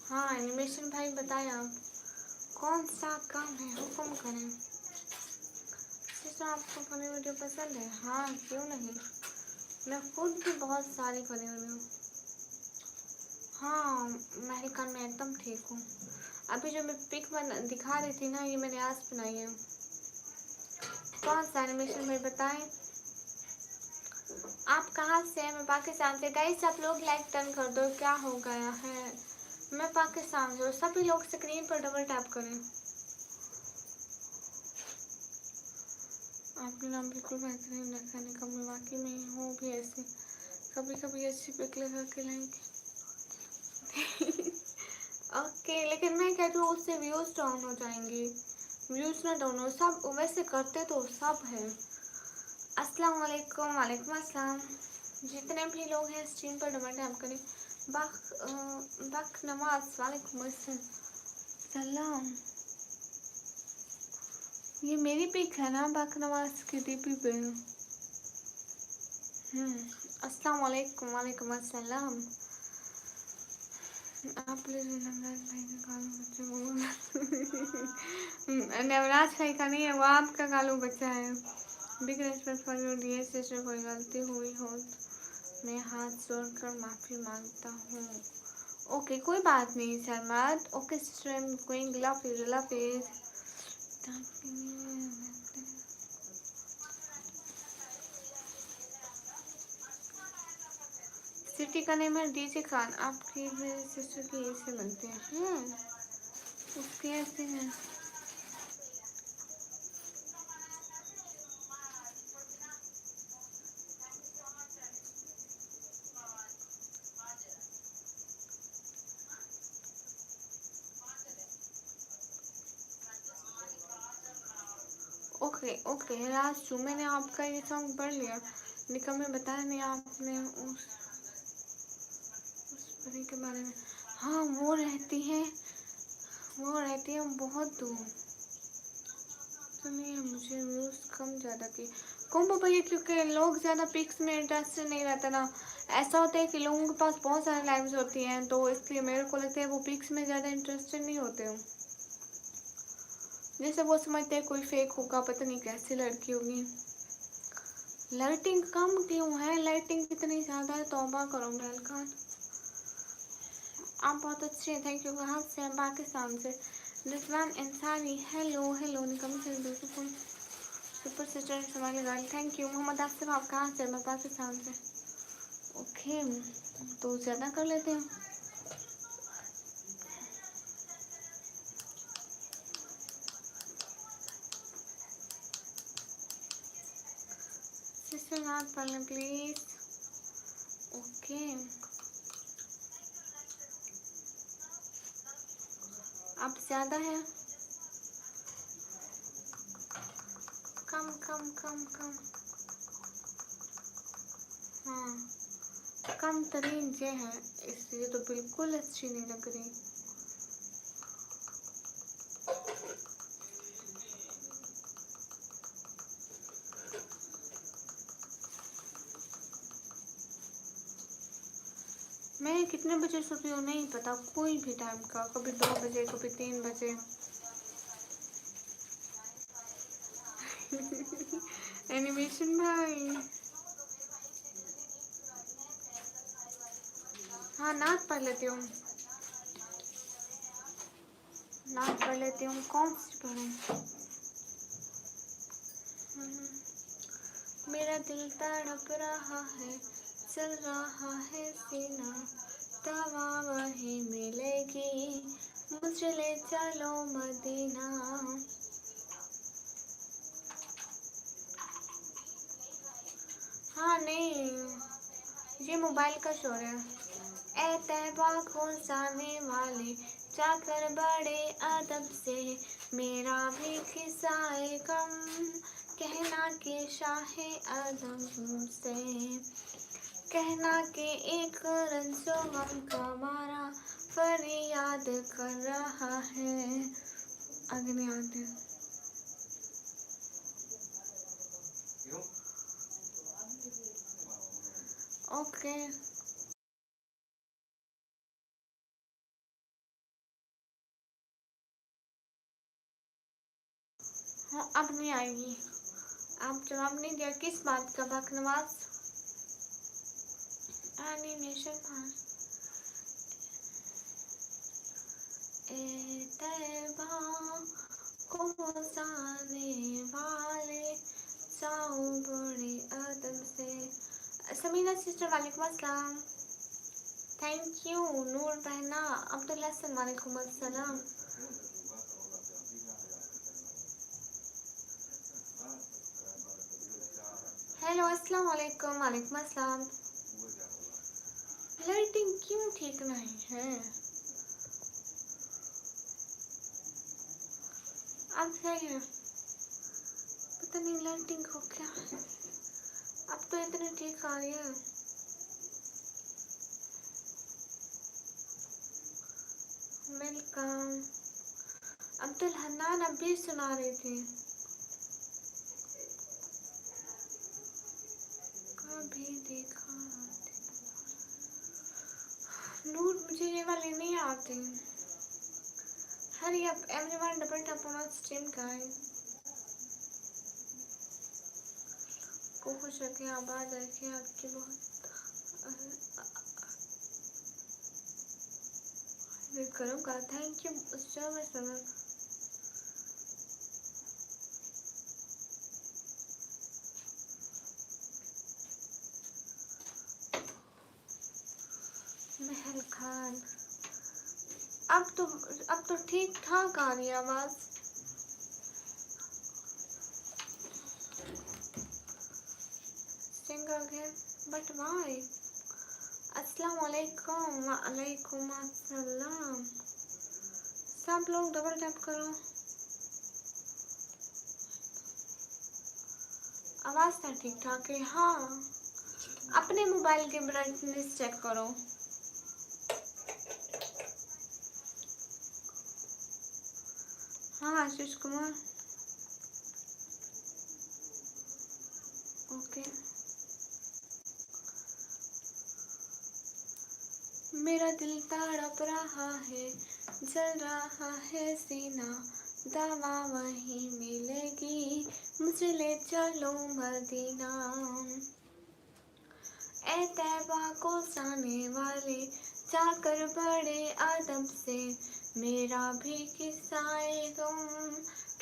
हाँ एनिमेशन भाई बताएं आप कौन सा काम है, हुक्म करें। सिस्टर आपको फनी वीडियो पसंद है? हाँ क्यों नहीं, मैं खुद भी बहुत सारी फनी वीडियो। हाँ महल खान मैं एकदम ठीक हूँ। अभी जो मैं पिक दिखा रही थी ना, ये मैंने आज बनाई है। कौन सा एनिमेशन भाई बताएं। आप कहाँ से हैं? मैं पाकिस्तान से। गाइस आप लोग लाइक टर्न कर दो, क्या हो गया है। मैं पाकिस्तान से। सभी लोग स्क्रीन पर डबल टैप करें। आपके नाम बिल्कुल बेहतरीन रखा है निकम्मी, वाकई में हो भी ऐसे। कभी कभी अच्छी पिक लगा के लाइक। ओके लेकिन मैं कहती हूँ उससे व्यूज़ डाउन हो जाएंगे। व्यूज़ ना डाउन हो, सब वैसे करते तो सब है। अस्सलाम वालेकुम। वालेकुम अस्सलाम। जितने भी लोग हैं स्क्रीन पर डबल टैप करें। बक नवाज, वालेकुम अस्सलाम। ये मेरी पिक है ना बक नवाज की डीपी पे। अस्सलाम वालेकुम। वालेकुम अस्सलाम। आप प्लीज नवराज भाई का कालू बच्चा वो नवराज भाई का नहीं है, वो आपका कालू बच्चा है। Big respect for your dear sister, कोई गलती हुई हो मैं हाथ जोड़कर माफ़ी मांगता हूँ। ओके कोई बात नहीं शर्मात। Okay sister I am going, love you love you. City का नेम है डीजे खान। आपकी सिस्टर की एज से बनते हैं। उसके ऐसे हैं। ओके ओके राजू, मैंने आपका ये सॉन्ग पढ़ लिया। निकम में बताया नहीं आपने उस परी के बारे में। हाँ वो रहती है बहुत दूर। तो नहीं मुझे व्यूज़ कम ज़्यादा की कम भैया, क्योंकि लोग ज़्यादा पिक्स में इंटरेस्ट नहीं रहता ना। ऐसा होता है कि लोगों के पास बहुत सारे लाइव्स होती हैं, तो इसलिए मेरे को लगता है वो पिक्स में ज़्यादा इंटरेस्टेड नहीं होते हो। जैसे वो समझते हैं कोई फेक होगा, पता नहीं कैसी लड़की होगी। लाइटिंग कम क्यों है? लाइटिंग कितनी ज़्यादा है, तौबा करो महल खान। आप बहुत अच्छे हैं, थैंक यू। कहाँ से हैं? पाकिस्तान से। रिजवान इंसानी, हेलो हेलो। निकम से beautiful super sister Somali girl, thank you. Mohammad Asif, आप कहाँ से? मैं पाकिस्तान से। ओके तो ज़्यादा कर लेते हैं। सिस्टर नाथ पढ़ लें प्लीज़। ओके अब ज़्यादा है। कम कम कम कम। हाँ कम तरीन ये है, इसलिए तो बिल्कुल अच्छी नहीं लग रही। मैं कितने बजे सोती हूँ नहीं पता, कोई भी टाइम का। कभी 2 बजे, कभी 3 बजे। एनिमेशन भाई। हाँ नाक पढ़ लेती हूँ, नाक पढ़ लेती हूँ। कौन सी पढ़ूँ? मेरा दिल तड़प रहा है, चल रहा है सीना, दवा वही मिलेगी, मुझे ले चलो मदीना। हाँ नहीं, ये मोबाइल का शोर है। ए तैबा को जाने वाले, जाकर बड़े अदब से मेरा भी किस्सा-ए गम कहना के शाहे आदम से, कहना के एक रंजो गम का मारा फरियाद कर रहा है। आगे नहीं आते। ओके हाँ अब नहीं आएगी। आप जवाब नहीं दिया, किस बात का? बकनवाज एनिमेशन भाई। ए तैबा को जाने वाले, जाओ बड़े अदब से। समीना सिस्टर वालेकुम अस्सलाम, थैंक यू। नूर बहना अब्दुल्ला हसन वालेकुम अस्सलाम। हेलो अस्सलाम वालेकुम। वालेकुम अस्सलाम। लाइटिंग क्यों ठीक नहीं है? अब सही है, पता नहीं लाइटिंग को क्या है। अब तो इतनी ठीक आ रही है। वेलकम। अब्दुल हन्नान अभी सुना रही थी। कभी देखा नूर, मुझे ये वाली नहीं आती। हरी up everyone, double tap on stream guys. कोशिश रखें आवाज रखें आपकी बहुत करूँगा। Thank you so much. महल खान अब तो ठीक ठाक आ रही है आवाज। सिंग अगेन बट व्हाई? अस्सलाम वालेकुम। वालेकुम अस्सलाम। सब लोग डबल टैप करो। आवाज तो ठीक ठाक है। हाँ अपने मोबाइल के ब्राइटनेस चेक करो। हाँ आशीष कुमार ओके। मेरा दिल तड़प रहा है, जल रहा है सीना, दवा वहीं मिलेगी, मुझे ले चलो मदीना। ए तैबा को जाने वाले, जाकर बड़े अदब से मेरा भी किस्सा-ए गम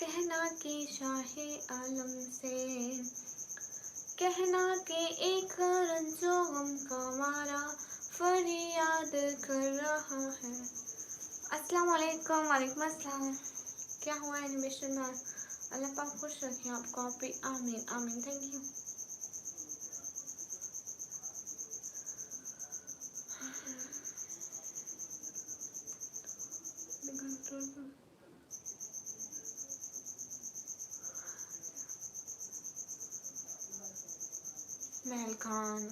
कहना कि शाहे आलम से, कहना के एक रंजो गम का मारा फरियाद कर रहा है। अस्सलाम वालेकुम। वालेकुम अस्सलाम। क्या हुआ एनिमेशन में? अल्लाह पाक खुश रखे आपको। आप भी आमीन आमीन। Thank you. महल खान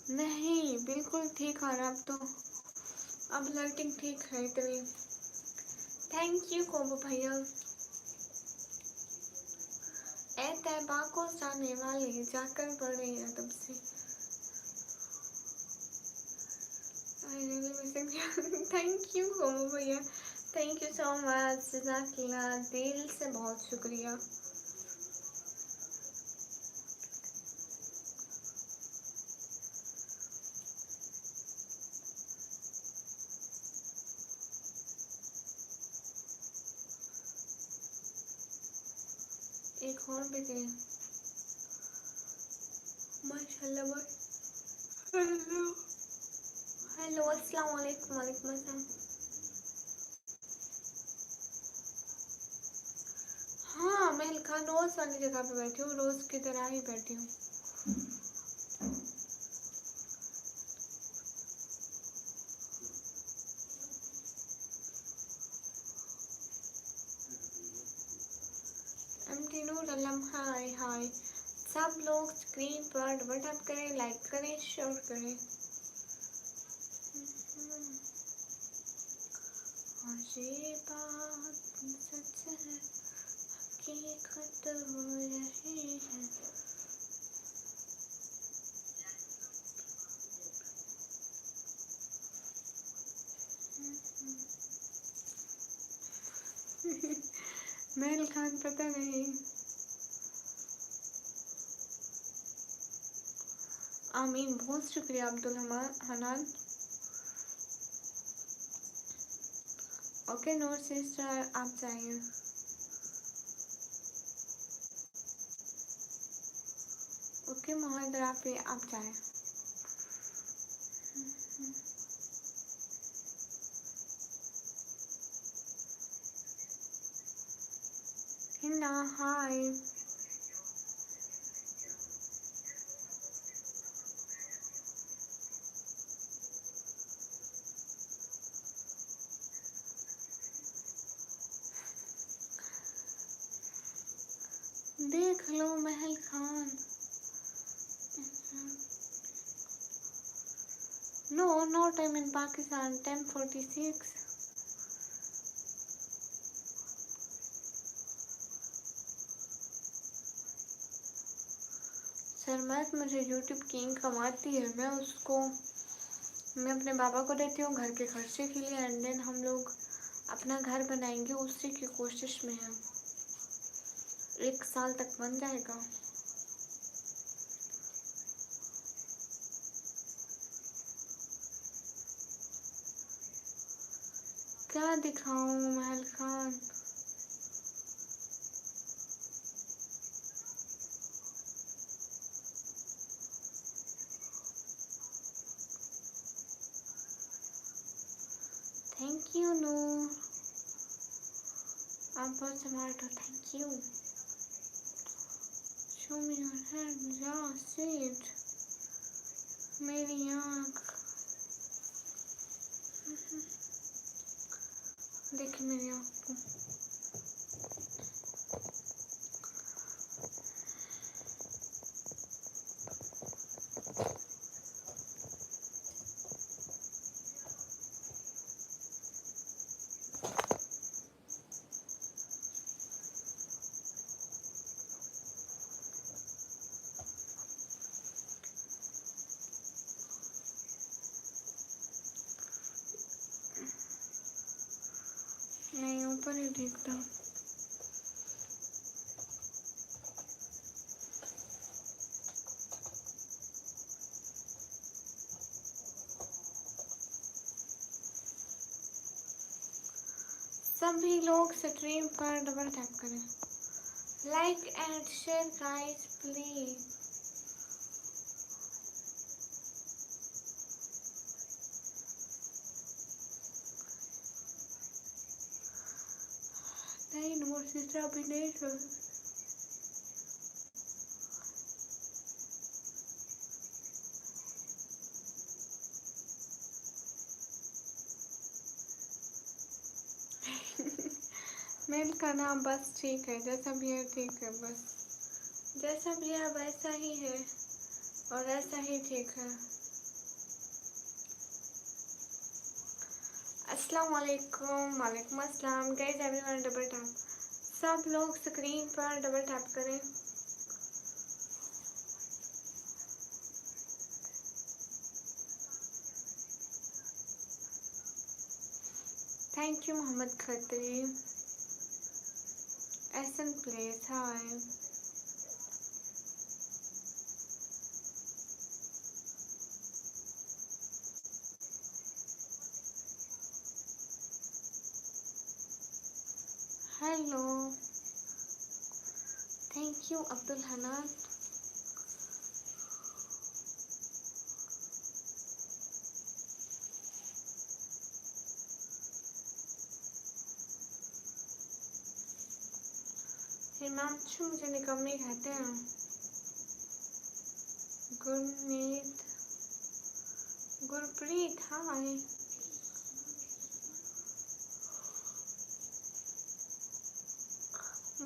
नहीं, बिल्कुल ठीक आ रहा अब तो। अब लाइटिंग ठीक है इतनी। थैंक यू कोबो भैया। ए तैबा को जाने वाले, जाकर बड़े अदब से। थैंक यू कोबो भैया, थैंक यू सो मच। जज़ाकल्लाह, दिल से बहुत शुक्रिया। एक और भी दे माशाल्लाह भाई। हेलो हेलो अस्सलाम वालेकुम। वालेकुम अस्सलाम। हाँ महल खान रोज वाली जगह पे बैठी हूँ, रोज की तरह ही बैठी हूँ। नूर अलम हाय हाय। सब लोग स्क्रीन पर डबल टैप करें, लाइक करें, शेयर करें। और ये बात सच है, हकीकत हो रही है। महल खान पता नहीं। आमीन, बहुत शुक्रिया अब्दुल हनान। ओके नूर सिस्टर आप जाइए। ओके मोहम्मद राफी आप जाए। हिना हाय। देख लो महल Khan. No time in Pakistan 10:46। सरमत मुझे यूट्यूब की इनकम आती है, मैं अपने बाबा को देती हूँ घर के खर्चे के लिए, एंड देन हम लोग अपना घर बनाएंगे, उसी की कोशिश में है। 1 साल तक बन जाएगा। क्या दिखाऊं महल खान? थैंक यू नूर, आप बहुत स्मार्ट हो। Thank you. Show me your hand. या सीट मेरी आँख देखिए, मेरी आँख को। नहीं ऊपर ही देखता। सभी लोग स्ट्रीम पर डबल टैप करें, like and share guys please. नहीं नूर सिस्टर अभी नहीं सो। मेल का नाम बस ठीक है, जैसा भी है ठीक है, बस जैसा भी है वैसा ही है और ऐसा ही ठीक है। अस्सलाम वालेकुम। वालेकुम अस्सलाम। गाइस एवरीवन डबल टैप, सब लोग स्क्रीन पर डबल टैप करें। Thank you Mohammad Khatri. एसन place hi. Hello thank you Abdul Hanan. Himanshu मुझे निकम्मी कहते हैं। गुरनीत, गुरप्रीत, हाय।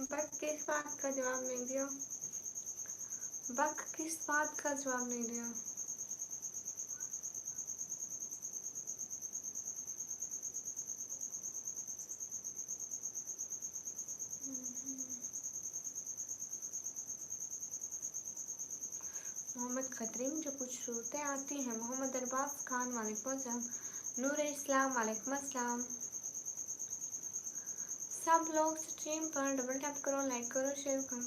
बक किस बात का जवाब नहीं दिया? बक किस बात का जवाब नहीं दिया? मोहम्मद खत्री, मुझे कुछ सूरतें आती हैं। मोहम्मद अरबाज खान, वालेकुम अस्सलाम। नूर इस्लाम, वालेकुम अस्सलाम। सब लोग स्ट्रीम पर डबल टैप करो, लाइक करो, शेयर करो।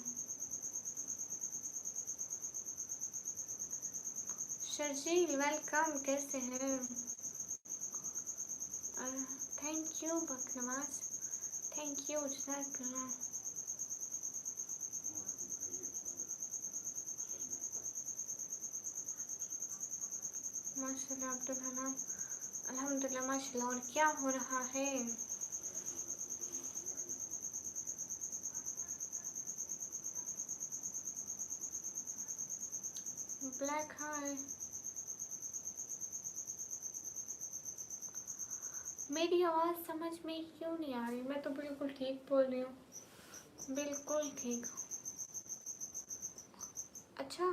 शर्जील वेलकम, कैसे हैं? Thank you Baknawaz, thank you जज़ाकल्लाह। माशाल्लाह अब्दुल हनान, अल्हम्दुलिल्लाह माशाल्लाह। और क्या हो रहा है? ब्लैक हाय। मेरी आवाज़ समझ में क्यों नहीं आ रही? मैं तो बिल्कुल ठीक बोल रही हूँ, बिल्कुल ठीक। अच्छा,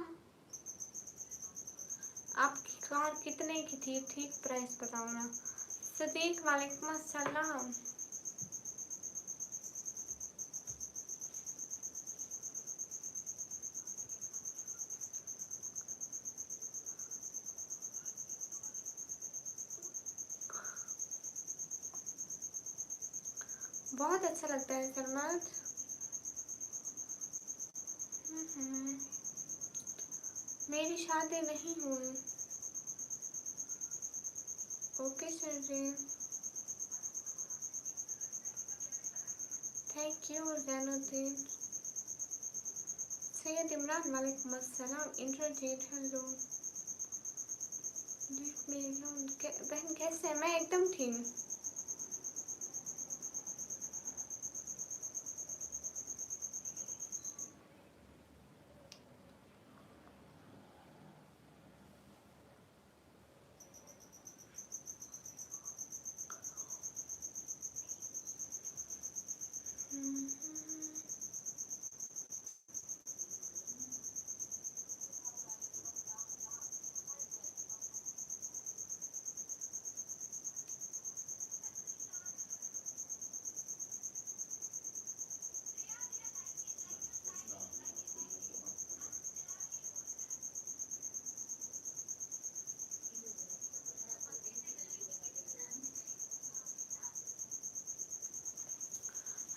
आपकी कार कितने की थी? ठीक प्राइस बताओ ना। सदीक, वालेकुम अस्सलाम। बहुत अच्छा लगता है सरमद। मेरी शादी नहीं हुई। Okay sir ji, thank you Zainuddin. Syed Imran, वालेकुम अस्सलाम। Interjet, hello. बहन कैसे है? मैं एकदम ठीक हूँ।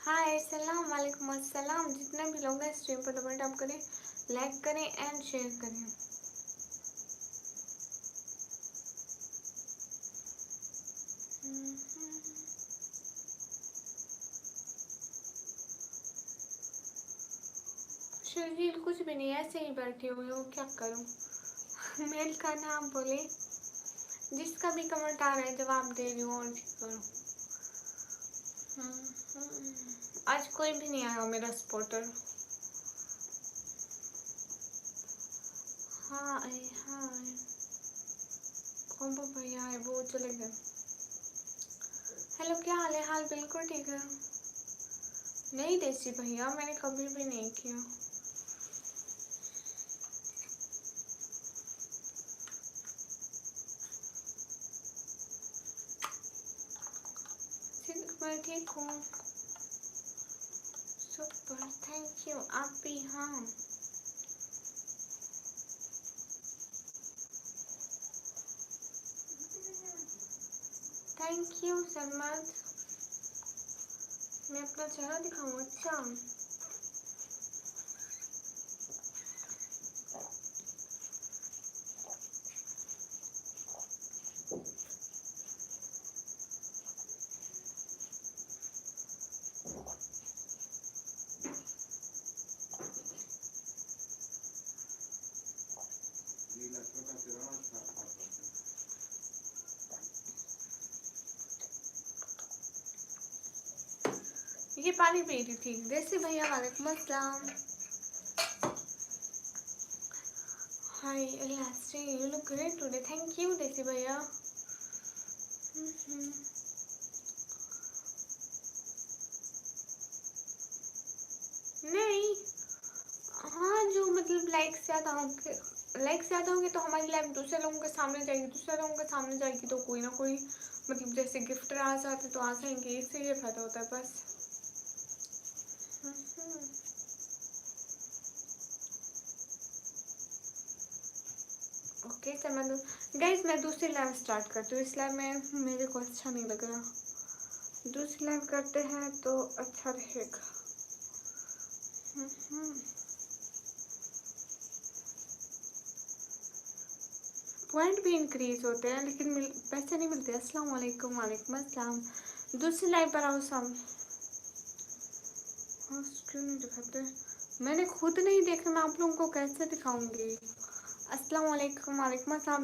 हाय, सलाम वालेकुम अस्सलाम। जितने भी लोग हैं स्ट्रीम पर डबल टैप करें, लाइक करें एंड शेयर करें। शर्जील कुछ भी नहीं, ऐसे ही बैठी हुई हूँ, क्या करूँ? मेल का नाम बोले, जिसका भी कमेंट आ रहा है जवाब दे रही हूँ, और क्या करूँ? आज कोई भी नहीं आया मेरा सपोर्टर। हाय हाय, कॉम्बो भैया है, वो चले गए। हेलो, क्या हाल है? हाल बिल्कुल ठीक है। नहीं देसी भैया, मैंने कभी भी नहीं किया। मैं ठीक हूँ, सुपर, थैंक यू। आप भी? हाँ, थैंक यू सरमद। मैं अपना चेहरा दिखाऊँ? अच्छा, ये पानी पी रही थी। देसी भैया वालेकुम अस्सलाम। हाय इलास्ट्री, you look great today. Thank you देसी भैया। नहीं, हाँ जो मतलब लाइक्स ज़्यादा होंगे तो हमारी लाइफ दूसरे लोगों के सामने जाएगी, दूसरे लोगों के सामने जाएगी तो कोई ना कोई मतलब जैसे गिफ्ट आ जाते तो आ जाएंगे, इससे ये फायदा होता है बस। ओके तो मैं दूसरी लाइव स्टार्ट करती हूँ। इस लाइव में मेरे को अच्छा नहीं लग रहा, दूसरी लाइव करते हैं तो अच्छा रहेगा। पॉइंट भी इंक्रीज होते हैं लेकिन पैसे नहीं मिलते। अस्सलाम वालेकुम। वालेकुम अस्सलाम। दूसरी लाइव पर आओ सब। क्यों नहीं दिखाते? मैंने खुद नहीं देखा, मैं आप लोगों को कैसे दिखाऊंगी? अस्सलाम वालेकुम। वालेकुम अस्सलाम।